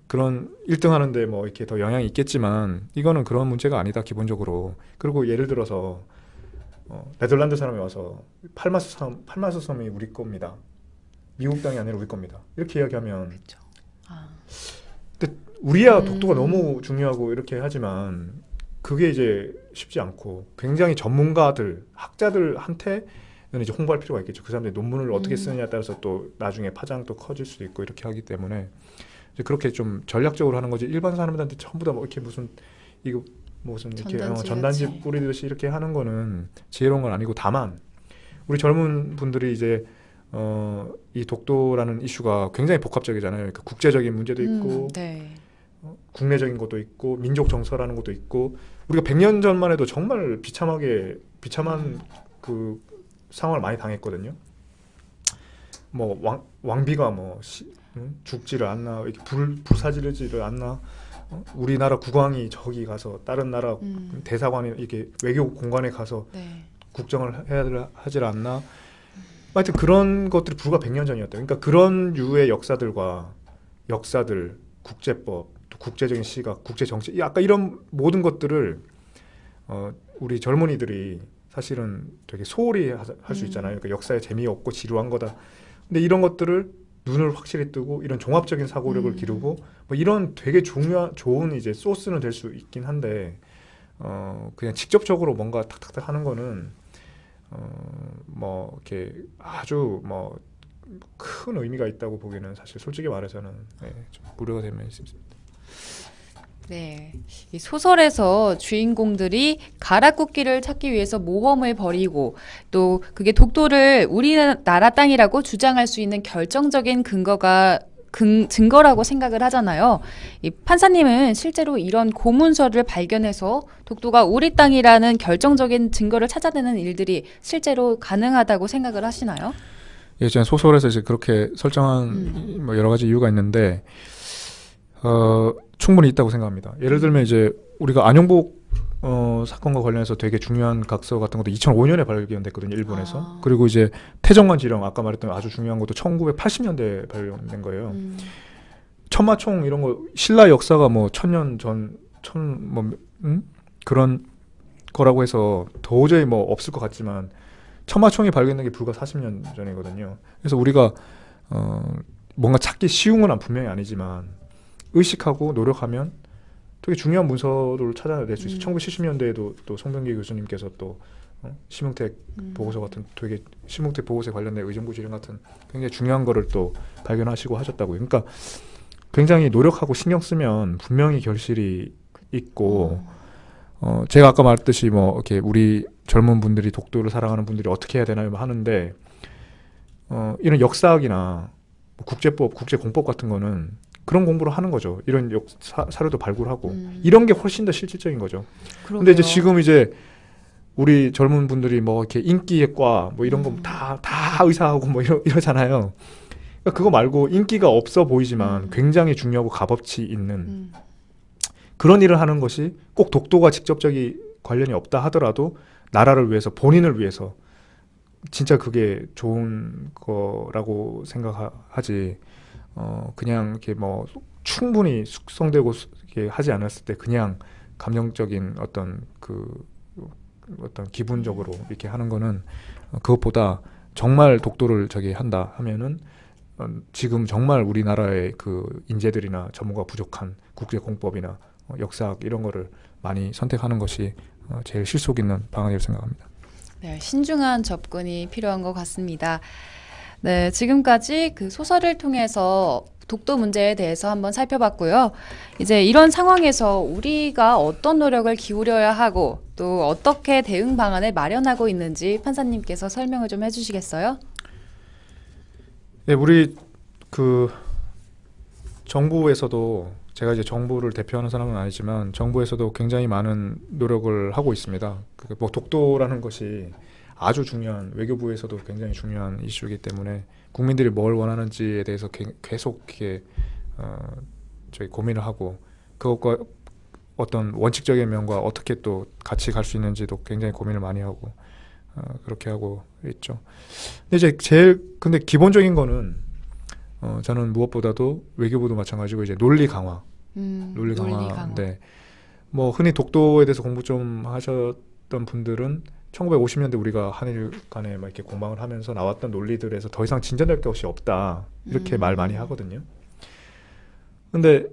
그런 1등 하는데 뭐 이렇게 더 영향이 있겠지만 이거는 그런 문제가 아니다 기본적으로. 그리고 예를 들어서 네덜란드 사람이 와서 팔마스 섬이 우리 겁니다. 미국 땅이 아니라 우리 겁니다. 이렇게 이야기하면 근데 우리야 독도가 너무 중요하고 이렇게 하지만 그게 이제 쉽지 않고 굉장히 전문가들, 학자들한테 이제 홍보할 필요가 있겠죠. 그 사람들이 논문을 어떻게 쓰느냐에 따라서 또 나중에 파장도 커질 수도 있고 이렇게 하기 때문에 이제 그렇게 좀 전략적으로 하는 거지. 일반 사람들한테 전부 다 뭐 이렇게 무슨 이렇게 전단지 뿌리듯이 이렇게 하는 거는 지혜로운 건 아니고 다만 우리 젊은 분들이 이제 이 독도라는 이슈가 굉장히 복합적이잖아요. 그러니까 국제적인 문제도 있고 국내적인 것도 있고 민족 정서라는 것도 있고 우리가 100년 전만 해도 정말 비참한 그 상황을 많이 당했거든요. 뭐 왕비가 뭐 죽지를 않나, 이렇게 불사지르지를 않나, 우리나라 국왕이 저기 가서 다른 나라 대사관이 이렇게 외교 공간에 가서 네. 국정을 해야 하질 않나. 하여튼 그런 것들이 불과 100년 전이었다. 그러니까 그런 유의 역사들, 국제법, 또 국제적인 시각, 국제 정치, 아까 이런 모든 것들을 우리 젊은이들이 사실은 되게 소홀히 할 수 있잖아요. 그러니까 역사에 재미없고 지루한 거다. 근데 이런 것들을 눈을 확실히 뜨고 이런 종합적인 사고력을 기르고 뭐 이런 되게 좋은 이제 소스는 될 수 있긴 한데 그냥 직접적으로 뭔가 탁탁탁 하는 거는 뭐 이렇게 아주 뭐 큰 의미가 있다고 보기에는 사실 솔직히 말해서는 좀 무료가 될 면이 있습니다. 네, 이 소설에서 주인공들이 가락국기를 찾기 위해서 모험을 벌이고 또 그게 독도를 우리나라 땅이라고 주장할 수 있는 결정적인 증거라고 생각을 하잖아요. 이 판사님은 실제로 이런 고문서를 발견해서 독도가 우리 땅이라는 결정적인 증거를 찾아내는 일들이 실제로 가능하다고 생각을 하시나요? 예, 제가 소설에서 이제 그렇게 설정한 뭐 여러 가지 이유가 있는데 충분히 있다고 생각합니다. 예를 들면 이제 우리가 안용복 사건과 관련해서 되게 중요한 각서 같은 것도 2005년에 발견됐거든요, 일본에서. 그리고 이제 태정관 지령, 아까 말했던 아주 중요한 것도 1980년대에 발견된 거예요. 천마총 이런 거, 신라 역사가 뭐 1000년 전, 그런 거라고 해서 도저히 뭐 없을 것 같지만 천마총이 발견된 게 불과 40년 전이거든요. 그래서 우리가 뭔가 찾기 쉬운 건 분명히 아니지만 의식하고 노력하면 되게 중요한 문서를 찾아낼 수 있어요. 1970년대에도 또 송병기 교수님께서 또 심흥택 보고서 같은 되게 심흥택 보고서에 관련된 의정부 지령 같은 굉장히 중요한 거를 또 발견하시고 하셨다고요. 그러니까 굉장히 노력하고 신경 쓰면 분명히 결실이 있고 제가 아까 말했듯이 뭐 이렇게 우리 젊은 분들이 독도를 사랑하는 분들이 어떻게 해야 되나요? 하는데 이런 역사학이나 국제법, 국제공법 같은 거는 그런 공부를 하는 거죠. 이런 사료도 발굴하고 이런 게 훨씬 더 실질적인 거죠. 근데 이제 지금 이제 우리 젊은 분들이 뭐 이렇게 인기의 과 뭐 이런 거 다 의사하고 뭐 이러잖아요. 그러니까 그거 말고 인기가 없어 보이지만 굉장히 중요하고 값어치 있는 그런 일을 하는 것이 꼭 독도가 직접적인 관련이 없다 하더라도 나라를 위해서, 본인을 위해서 진짜 그게 좋은 거라고 생각하지. 그냥 이렇게 뭐 충분히 숙성되고 이렇게 하지 않았을 때 그냥 감정적인 어떤 기분적으로 이렇게 하는 거는 그것보다 정말 독도를 저기 한다 하면은 지금 정말 우리나라의 그 인재들이나 전문가 부족한 국제공법이나 역사학 이런 거를 많이 선택하는 것이 제일 실속 있는 방안이라고 생각합니다. 네, 신중한 접근이 필요한 것 같습니다. 네, 지금까지 그 소설을 통해서 독도 문제에 대해서 한번 살펴봤고요. 이제 이런 상황에서 우리가 어떤 노력을 기울여야 하고 또 어떻게 대응 방안을 마련하고 있는지 판사님께서 설명을 좀 해주시겠어요? 네, 우리 그 정부에서도 제가 이제 정부를 대표하는 사람은 아니지만 정부에서도 굉장히 많은 노력을 하고 있습니다. 뭐 독도라는 것이 아주 중요한, 외교부에서도 굉장히 중요한 이슈이기 때문에 국민들이 뭘 원하는지에 대해서 계속 이렇게 저희 고민을 하고 그것과 어떤 원칙적인 면과 어떻게 또 같이 갈 수 있는지도 굉장히 고민을 많이 하고 그렇게 하고 있죠. 근데 이제 근데 기본적인 거는 저는 무엇보다도 외교부도 마찬가지고 이제 논리 강화. 논리 강화. 네. 뭐 흔히 독도에 대해서 공부 좀 하셨던 분들은 1950년대 우리가 한일 간에 막 이렇게 공방을 하면서 나왔던 논리들에서 더 이상 진전될 것이 없다. 이렇게 말 많이 하거든요. 근데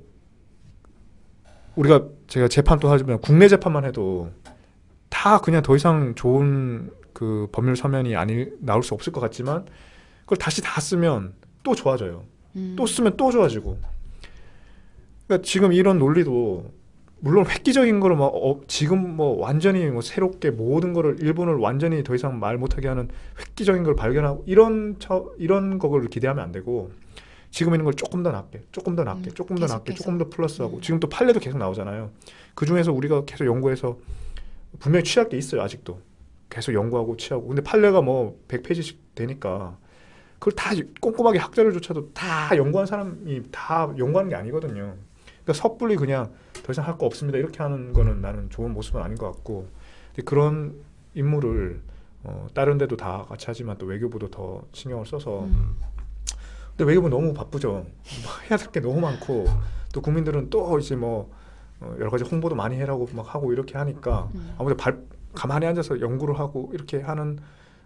제가 재판 또 하지만 국내 재판만 해도 다 그냥 더 이상 좋은 그 법률 서면이 나올 수 없을 것 같지만 그걸 다시 다 쓰면 또 좋아져요. 또 쓰면 또 좋아지고. 그러니까 지금 이런 논리도 물론 획기적인 거를 지금 뭐 완전히 뭐 새롭게 모든 거를 일본을 완전히 더 이상 말 못하게 하는 획기적인 걸 발견하고 이런 거를 기대하면 안 되고 지금 있는 걸 조금 더 낫게, 조금 더 낫게, 조금 더 낫게, 조금 더 플러스하고 지금 또 판례도 계속 나오잖아요. 그 중에서 우리가 계속 연구해서 분명히 취할 게 있어요. 아직도 계속 연구하고 취하고. 근데 판례가 뭐 100페이지씩 되니까 그걸 다 꼼꼼하게 학자들조차도 다 연구한 사람이 다 연구하는 게 아니거든요. 그러니까 섣불리 그냥 더 이상 할 거 없습니다 이렇게 하는 거는 나는 좋은 모습은 아닌 것 같고, 그런 임무를 다른 데도 다 같이 하지만 또 외교부도 더 신경을 써서 근데 외교부 너무 바쁘죠. 해야 될 게 너무 많고 또 국민들은 또 이제 뭐 여러 가지 홍보도 많이 해라고 막 하고 이렇게 하니까 아무래도 가만히 앉아서 연구를 하고 이렇게 하는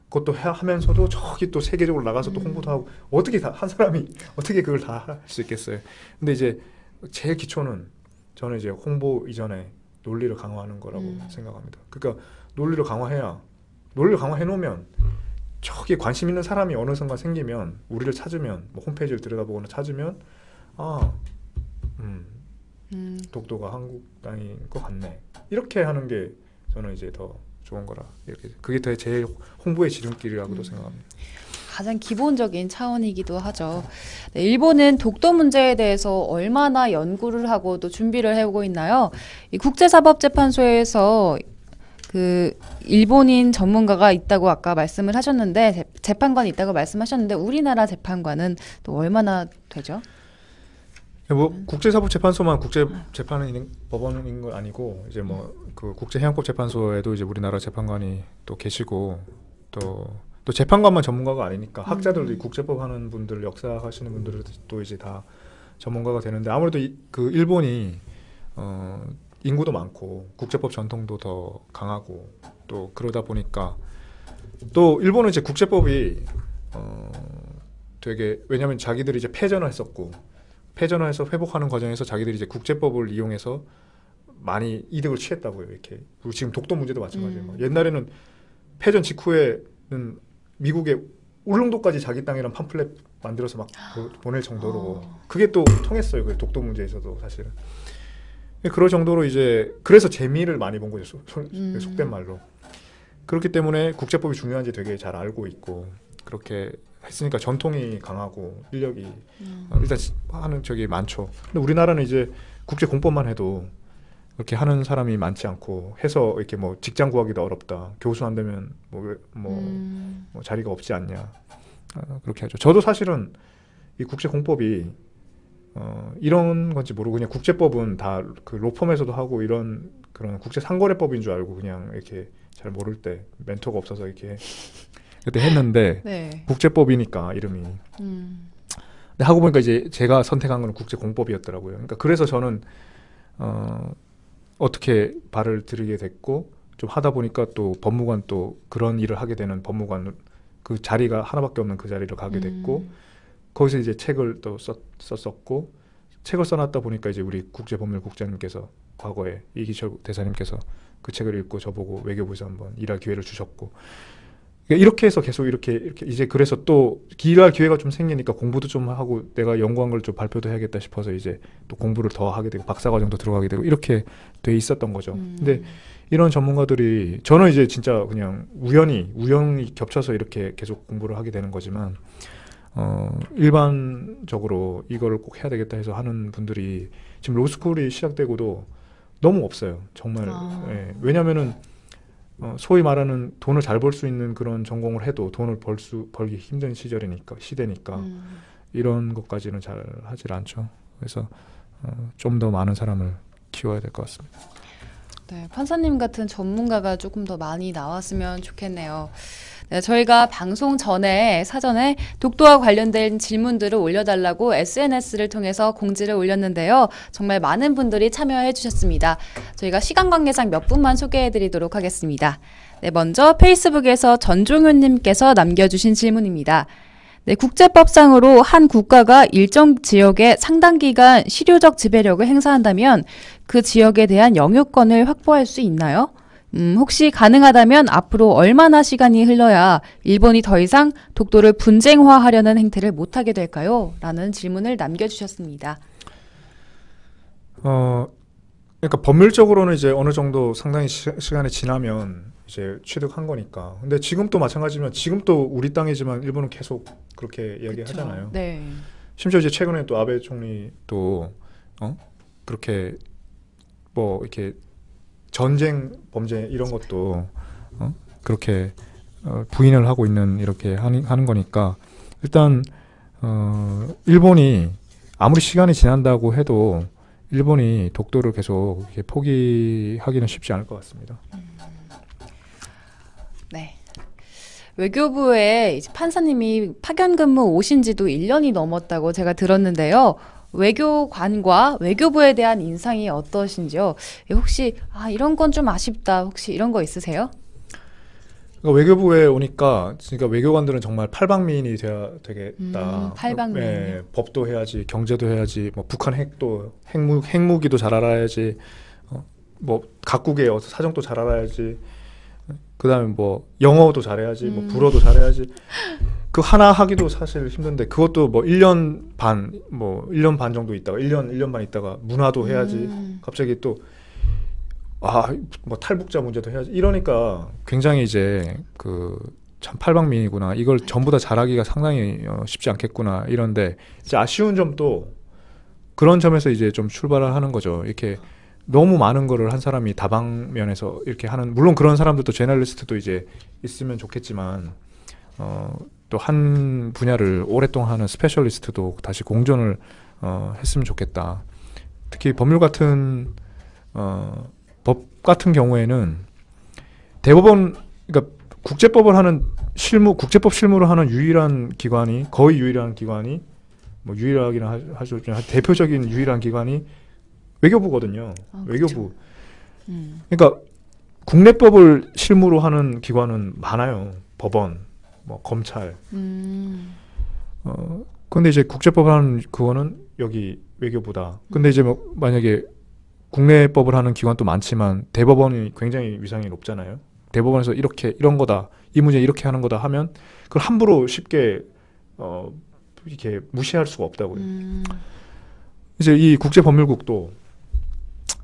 것도 하면서도 저기 또 세계적으로 나가서 또 홍보도 하고 어떻게 다 한 사람이 어떻게 그걸 다 할 수 있겠어요. 근데 이제 제일 기초는 저는 이제 홍보 이전에 논리를 강화하는 거라고 생각합니다. 그러니까 논리를 강화해 놓으면 저기 관심 있는 사람이 어느 순간 생기면 우리를 찾으면 뭐 홈페이지를 들여다보거나 찾으면 독도가 한국 땅인 것 같네 이렇게 하는 게 저는 이제 더 좋은 거라 이렇게 그게 더 제일 홍보의 지름길이라고도 생각합니다. 가장 기본적인 차원이기도 하죠. 네, 일본은 독도 문제에 대해서 얼마나 연구를 하고 또 준비를 해오고 있나요? 이 국제사법재판소에서 그 일본인 전문가가 있다고 아까 말씀을 하셨는데 재판관이 있다고 말씀하셨는데 우리나라 재판관은 또 얼마나 되죠? 뭐 국제사법재판소만 국제재판은 있는 법원인 건 아니고 이제 뭐 그 국제해양법재판소에도 이제 우리나라 재판관이 또 계시고 또 재판관만 전문가가 아니니까 학자들도 국제법 하는 분들 역사하시는 분들도 또 이제 다 전문가가 되는데 아무래도 그 일본이 인구도 많고 국제법 전통도 더 강하고 또 그러다 보니까 또 일본은 이제 국제법이 되게 왜냐하면 자기들이 이제 패전을 했었고 패전을 해서 회복하는 과정에서 자기들이 이제 국제법을 이용해서 많이 이득을 취했다고요. 이렇게 그리고 지금 독도 문제도 마찬가지예요. 옛날에는 패전 직후에는 미국에 울릉도까지 자기 땅이란 팜플렛 만들어서 막 보낼 정도로 그게 또 통했어요. 그 독도 문제에서도 사실은. 그럴 정도로 이제 그래서 재미를 많이 본 거죠. 속된 말로. 그렇기 때문에 국제법이 중요한지 되게 잘 알고 있고 그렇게 했으니까 전통이 강하고 인력이 일단 하는 적이 많죠. 근데 우리나라는 이제 국제 공법만 해도 그렇게 하는 사람이 많지 않고 해서 이렇게 뭐 직장 구하기도 어렵다. 교수 안 되면 뭐 자리가 없지 않냐. 그렇게 하죠. 저도 사실은 이 국제 공법이 이런 건지 모르고 그냥 국제법은 다 그 로펌에서도 하고 이런 그런 국제 상거래법인 줄 알고 그냥 이렇게 잘 모를 때 멘토가 없어서 이렇게 그때 했는데 네. 국제법이니까 이름이. 근데 하고 보니까 이제 제가 선택한 건 국제 공법이었더라고요. 그러니까 그래서 저는 어떻게 발을 들이게 됐고 좀 하다 보니까 또 법무관 또 그런 일을 하게 되는 법무관 그 자리가 하나밖에 없는 그 자리를 가게 됐고 거기서 이제 책을 또 썼었고 책을 써놨다 보니까 이제 우리 국제법률국장님께서 과거에 이기철 대사님께서 그 책을 읽고 저보고 외교부에서 한번 일할 기회를 주셨고 이렇게 해서 계속 이렇게 이제 그래서 또 일할 기회가 좀 생기니까 공부도 좀 하고 내가 연구한 걸 좀 발표도 해야겠다 싶어서 이제 또 공부를 더 하게 되고 박사과정도 들어가게 되고 이렇게 돼 있었던 거죠. 근데 이런 전문가들이 저는 이제 진짜 그냥 우연히 겹쳐서 이렇게 계속 공부를 하게 되는 거지만 일반적으로 이거를 꼭 해야 되겠다 해서 하는 분들이 지금 로스쿨이 시작되고도 너무 없어요. 정말. 예. 왜냐면은 소위 말하는 돈을 잘 벌 수 있는 그런 전공을 해도 돈을 벌기 힘든 시대니까 이런 것까지는 잘 하질 않죠. 그래서 좀 더 많은 사람을 키워야 될 것 같습니다. 네, 판사님 같은 전문가가 조금 더 많이 나왔으면 좋겠네요. 네, 저희가 방송 전에 사전에 독도와 관련된 질문들을 올려달라고 SNS를 통해서 공지를 올렸는데요. 정말 많은 분들이 참여해 주셨습니다. 저희가 시간 관계상 몇 분만 소개해 드리도록 하겠습니다. 네, 먼저 페이스북에서 전종윤님께서 남겨주신 질문입니다. 네, 국제법상으로 한 국가가 일정 지역에 상당 기간 실효적 지배력을 행사한다면 그 지역에 대한 영유권을 확보할 수 있나요? 혹시 가능하다면 앞으로 얼마나 시간이 흘러야 일본이 더 이상 독도를 분쟁화하려는 행태를 못하게 될까요? 라는 질문을 남겨주셨습니다. 그러니까 법률적으로는 이제 어느 정도 상당히 시간이 지나면 이제 취득한 거니까. 근데 지금 또 마찬가지면 지금 또 우리 땅이지만 일본은 계속 그렇게 이야기하잖아요. 네. 심지어 이제 최근에 또 아베 총리도 그렇게 뭐 이렇게 전쟁 범죄 이런 것도 그렇게 부인을 하고 있는 이렇게 하는 거니까 일단 일본이 아무리 시간이 지난다고 해도 일본이 독도를 계속 이렇게 포기하기는 쉽지 않을 것 같습니다. 네. 외교부에 이제 판사님이 파견 근무 오신 지도 1년이 넘었다고 제가 들었는데요. 외교관과 외교부에 대한 인상이 어떠신지요? 혹시 이런 건 좀 아쉽다. 혹시 이런 거 있으세요? 그러니까 외교부에 오니까 그러니까 외교관들은 정말 팔방미인이 돼야 되겠다. 팔방미인. 네, 법도 해야지, 경제도 해야지, 뭐 북한 핵도 핵무기도 잘 알아야지, 뭐 각국의 사정도 잘 알아야지. 그다음에 뭐 영어도 잘해야지, 뭐 불어도 잘해야지. 그 하나 하기도 사실 힘든데 그것도 뭐 1년 반, 뭐 1년 반 정도 있다가 1년 반 있다가 문화도 해야지. 갑자기 또 뭐 탈북자 문제도 해야지. 이러니까 굉장히 이제 참 팔방미인이구나. 이걸 전부 다 잘하기가 상당히 쉽지 않겠구나. 이런데 이제 아쉬운 점도 그런 점에서 이제 좀 출발을 하는 거죠. 이렇게 너무 많은 거를 한 사람이 다방면에서 이렇게 하는, 물론 그런 사람들도 제널리스트도 이제 있으면 좋겠지만 또 한 분야를 오랫동안 하는 스페셜리스트도 다시 공존을 했으면 좋겠다. 특히 법률 같은 법 같은 경우에는 대법원, 그러니까 국제법을 하는 국제법 실무를 하는 거의 유일한 기관이 뭐 유일하기는 하죠. 대표적인 유일한 기관이 외교부거든요. 외교부. 그러니까 국내법을 실무로 하는 기관은 많아요. 법원, 뭐 검찰. 근데 이제 국제법을 하는 그거는 여기 외교부다. 근데 이제 뭐 만약에 국내법을 하는 기관도 많지만 대법원이 굉장히 위상이 높잖아요. 대법원에서 이런 거다, 이 문제 이렇게 하는 거다 하면 그걸 함부로 쉽게 이렇게 무시할 수가 없다고요. 이제 이 국제법률국도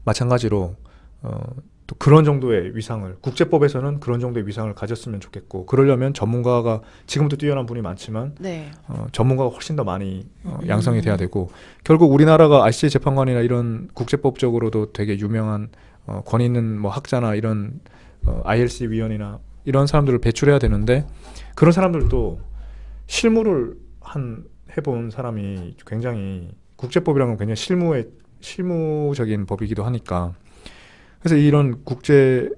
마찬가지로 또 그런 정도의 위상을, 국제법에서는 그런 정도의 위상을 가졌으면 좋겠고, 그러려면 전문가가 지금도 뛰어난 분이 많지만 네. 전문가가 훨씬 더 많이 양성이 돼야 되고, 결국 우리나라가 ICJ 재판관이나 이런 국제법적으로도 되게 유명한 권위 있는 뭐 학자나 이런 ILC 위원이나 이런 사람들을 배출해야 되는데, 그런 사람들도 실무를 해본 사람이 굉장히, 국제법이라는 건 굉장히 실무적인 법이기도 하니까, 그래서 이런 국제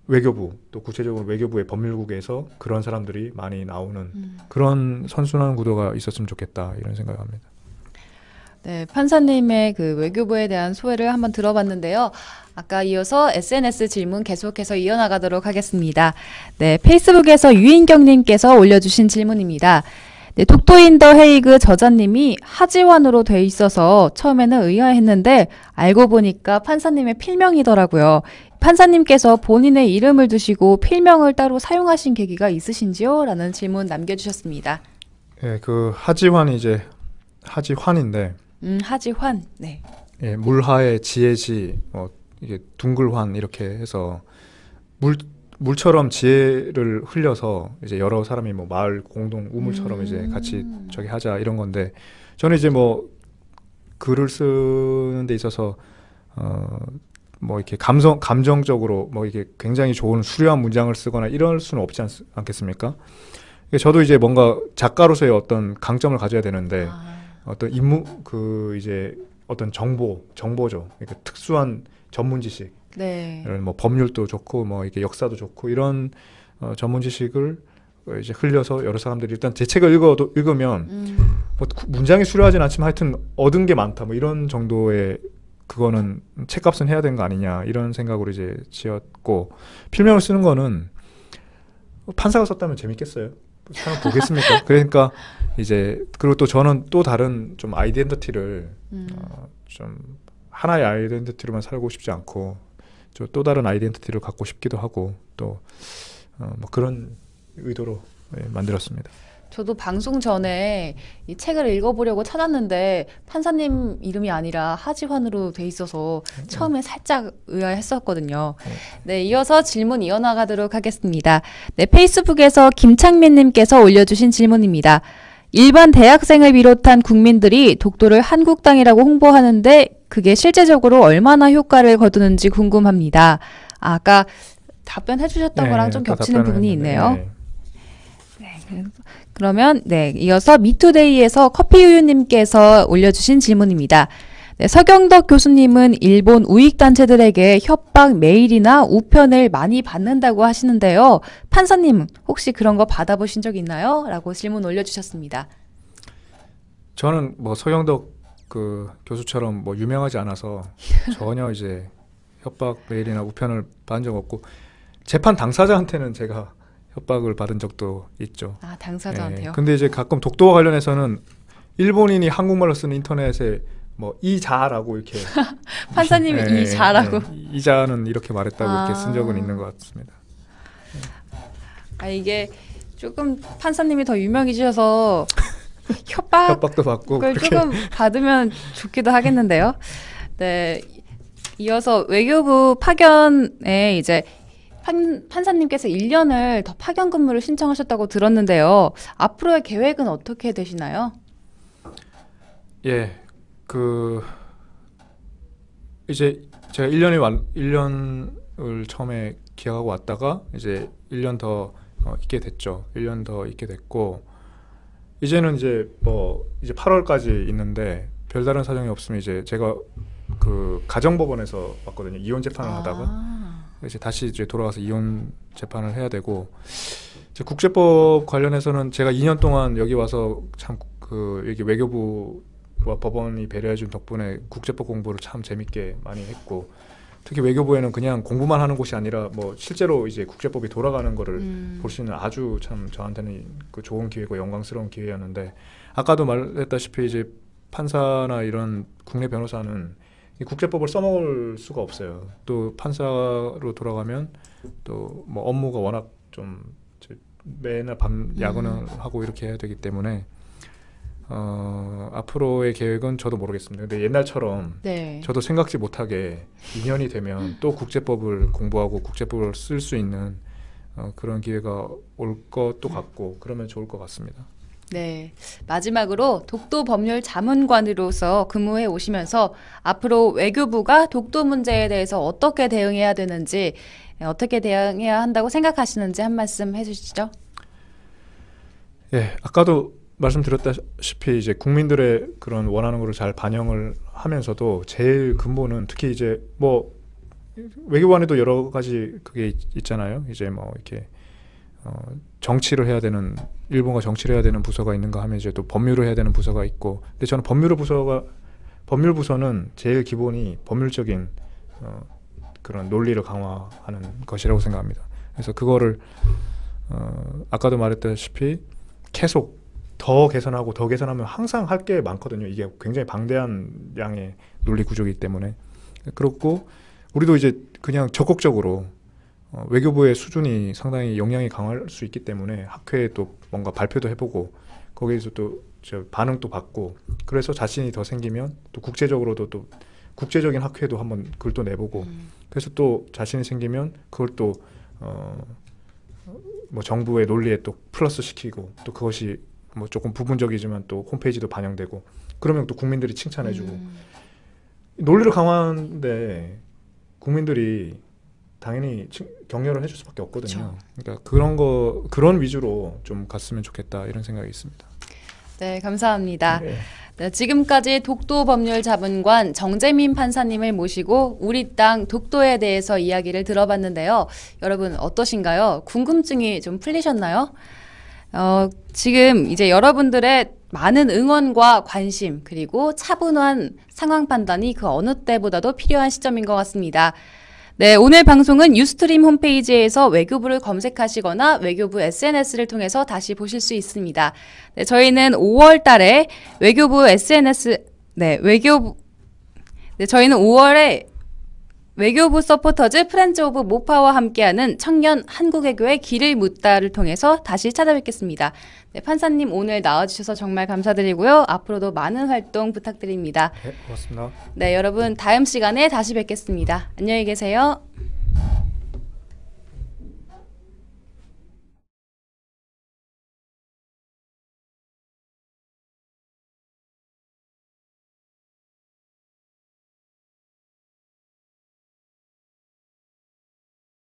외교부, 또 구체적으로 외교부의 법률국에서 그런 사람들이 많이 나오는 그런 선순환 구도가 있었으면 좋겠다, 이런 생각을 합니다. 네, 판사님의 그 외교부에 대한 소회를 한번 들어봤는데요. 아까 이어서 SNS 질문 계속해서 이어나가도록 하겠습니다. 네, 페이스북에서 유인경님께서 올려주신 질문입니다. 네, 독도 인 더 헤이그 저자님이 하지환으로 돼 있어서 처음에는 의아했는데 알고 보니까 판사님의 필명이더라고요. 판사님께서 본인의 이름을 두시고 필명을 따로 사용하신 계기가 있으신지요? 라는 질문 남겨주셨습니다. 네, 그 하지환이 이제 하지환인데. 하지환. 네. 예, 물하의 지혜지, 이게 둥글환 이렇게 해서 물처럼 지혜를 흘려서 이제 여러 사람이 뭐 마을 공동 우물처럼 이제 같이 저기 하자, 이런 건데, 저는 이제 뭐 글을 쓰는 데 있어서 뭐 이렇게 감정적으로 뭐 이게 굉장히 좋은 수려한 문장을 쓰거나 이럴 수는 없지 않겠습니까? 저도 이제 뭔가 작가로서의 어떤 강점을 가져야 되는데, 어떤 이제 어떤 정보죠. 이렇게 특수한 전문 지식. 네. 이런 뭐 법률도 좋고 뭐 이렇게 역사도 좋고 이런 전문 지식을 이제 흘려서 여러 사람들이 일단 제 책을 읽으면 뭐 문장이 수려하진 않지만 하여튼 얻은 게 많다, 뭐 이런 정도의, 그거는 책값은 해야 되는 거 아니냐, 이런 생각으로 이제 지었고, 필명을 쓰는 거는 판사가 썼다면 재밌겠어요? 사람 보겠습니까? 그러니까 이제, 그리고 또 저는 또 다른 좀 아이덴티티를 좀 하나의 아이덴티티로만 살고 싶지 않고 또 다른 아이덴티티를 갖고 싶기도 하고, 또 뭐 그런 의도로 만들었습니다. 저도 방송 전에 이 책을 읽어보려고 찾았는데 판사님 이름이 아니라 하지환으로 돼 있어서 처음에 살짝 의아했었거든요. 네, 이어서 질문 이어나가도록 하겠습니다. 네, 페이스북에서 김창민님께서 올려주신 질문입니다. 일반 대학생을 비롯한 국민들이 독도를 한국 땅이라고 홍보하는데 그게 실제적으로 얼마나 효과를 거두는지 궁금합니다. 아까 답변해 주셨던 거랑 좀 겹치는 부분이 있네요. 네. 그러면 네, 이어서 미투데이에서 커피우유님께서 올려주신 질문입니다. 네, 서경덕 교수님은 일본 우익단체들에게 협박 메일이나 우편을 많이 받는다고 하시는데요. 판사님은 혹시 그런 거 받아보신 적 있나요? 라고 질문 올려주셨습니다. 저는 뭐 서경덕 그 교수처럼 뭐 유명하지 않아서 전혀 이제 협박 메일이나 우편을 받은 적 없고, 재판 당사자한테는 제가 협박을 받은 적도 있죠. 아, 당사자한테요? 근데 이제 가끔 독도와 관련해서는 일본인이 한국말로 쓰는 인터넷에 뭐 이자라고 이렇게 판사님이 이자라고 이자는 이렇게 말했다고 이렇게 쓴 적은 있는 것 같습니다. 아, 이게 조금 판사님이 더 유명해지셔서 협박도 받고 조금 받으면 좋기도 하겠는데요. 네, 이어서 외교부 파견에 이제 판사님께서 1년을 더 파견 근무를 신청하셨다고 들었는데요. 앞으로의 계획은 어떻게 되시나요? 예, 이제 제가 1년을 처음에 기약하고 왔다가 이제 1년 더 있게 됐죠. 1년 더 있게 됐고, 이제는 이제 이제 8월까지 있는데 별다른 사정이 없으면 이제 제가 그 가정법원에서 왔거든요. 이혼 재판을 하다가 이제 다시 이제 돌아가서 이혼 재판을 해야 되고, 이제 국제법 관련해서는 제가 2년 동안 여기 와서 참 여기 외교부와 법원이 배려해준 덕분에 국제법 공부를 참 재밌게 많이 했고, 특히 외교부에는 그냥 공부만 하는 곳이 아니라 뭐 실제로 이제 국제법이 돌아가는 거를 볼 수 있는 아주 참 저한테는 그 좋은 기회고 영광스러운 기회였는데, 아까도 말했다시피 이제 판사나 이런 국내 변호사는 이 국제법을 써먹을 수가 없어요. 또 판사로 돌아가면 또 뭐 업무가 워낙 좀 매날 밤 야근을 하고 이렇게 해야 되기 때문에 앞으로의 계획은 저도 모르겠습니다. 근데 옛날처럼 네. 저도 생각지 못하게 2년이 되면 또 국제법을 공부하고 국제법을 쓸 수 있는 그런 기회가 올 것도 같고, 그러면 좋을 것 같습니다. 네, 마지막으로 독도 법률 자문관으로서 근무해 오시면서 앞으로 외교부가 독도 문제에 대해서 어떻게 대응해야 되는지, 어떻게 대응해야 한다고 생각하시는지 한 말씀 해주시죠. 예, 아까도 말씀드렸다시피 이제 국민들의 그런 원하는 것을 잘 반영을 하면서도 제일 근본은 특히 이제 뭐 외교부 안에도 여러 가지 그게 있잖아요. 이제 뭐 이렇게 정치를 해야 되는, 일본과 정치를 해야 되는 부서가 있는가 하면 이제 또 법률을 해야 되는 부서가 있고, 근데 저는 법률 부서는 제일 기본이 법률적인 그런 논리를 강화하는 것이라고 생각합니다. 그래서 그거를 아까도 말했다시피 계속 더 개선하고 더 개선하면 항상 할 게 많거든요. 이게 굉장히 방대한 양의 논리 구조이기 때문에. 그렇고 우리도 이제 그냥 적극적으로 외교부의 수준이 상당히 역량이 강할 수 있기 때문에 학회에 또 뭔가 발표도 해보고 거기에서 또 반응도 받고, 그래서 자신이 더 생기면 또 국제적으로도 또 국제적인 학회도 한번 글도 내보고, 그래서 또 자신이 생기면 그걸 또 뭐 정부의 논리에 또 플러스 시키고, 또 그것이 뭐 조금 부분적이지만 또 홈페이지도 반영되고, 그러면 또 국민들이 칭찬해주고, 논리를 강화하는데 국민들이 당연히 격려를 해줄 수밖에 없거든요. 그렇죠. 그러니까 그런 위주로 좀 갔으면 좋겠다, 이런 생각이 있습니다. 네, 감사합니다. 네, 지금까지 독도법률자문관 정재민 판사님을 모시고 우리 땅 독도에 대해서 이야기를 들어봤는데요. 여러분 어떠신가요? 궁금증이 좀 풀리셨나요? 지금 이제 여러분들의 많은 응원과 관심, 그리고 차분한 상황 판단이 그 어느 때보다도 필요한 시점인 것 같습니다. 네, 오늘 방송은 유스트림 홈페이지에서 외교부를 검색하시거나 외교부 SNS를 통해서 다시 보실 수 있습니다. 네, 저희는 5월 달에 외교부 SNS, 저희는 5월에 외교부 서포터즈 프렌즈 오브 모파와 함께하는 청년 한국외교의 길을 묻다를 통해서 다시 찾아뵙겠습니다. 네, 판사님 오늘 나와주셔서 정말 감사드리고요. 앞으로도 많은 활동 부탁드립니다. 네, 고맙습니다. 네, 여러분 다음 시간에 다시 뵙겠습니다. 안녕히 계세요.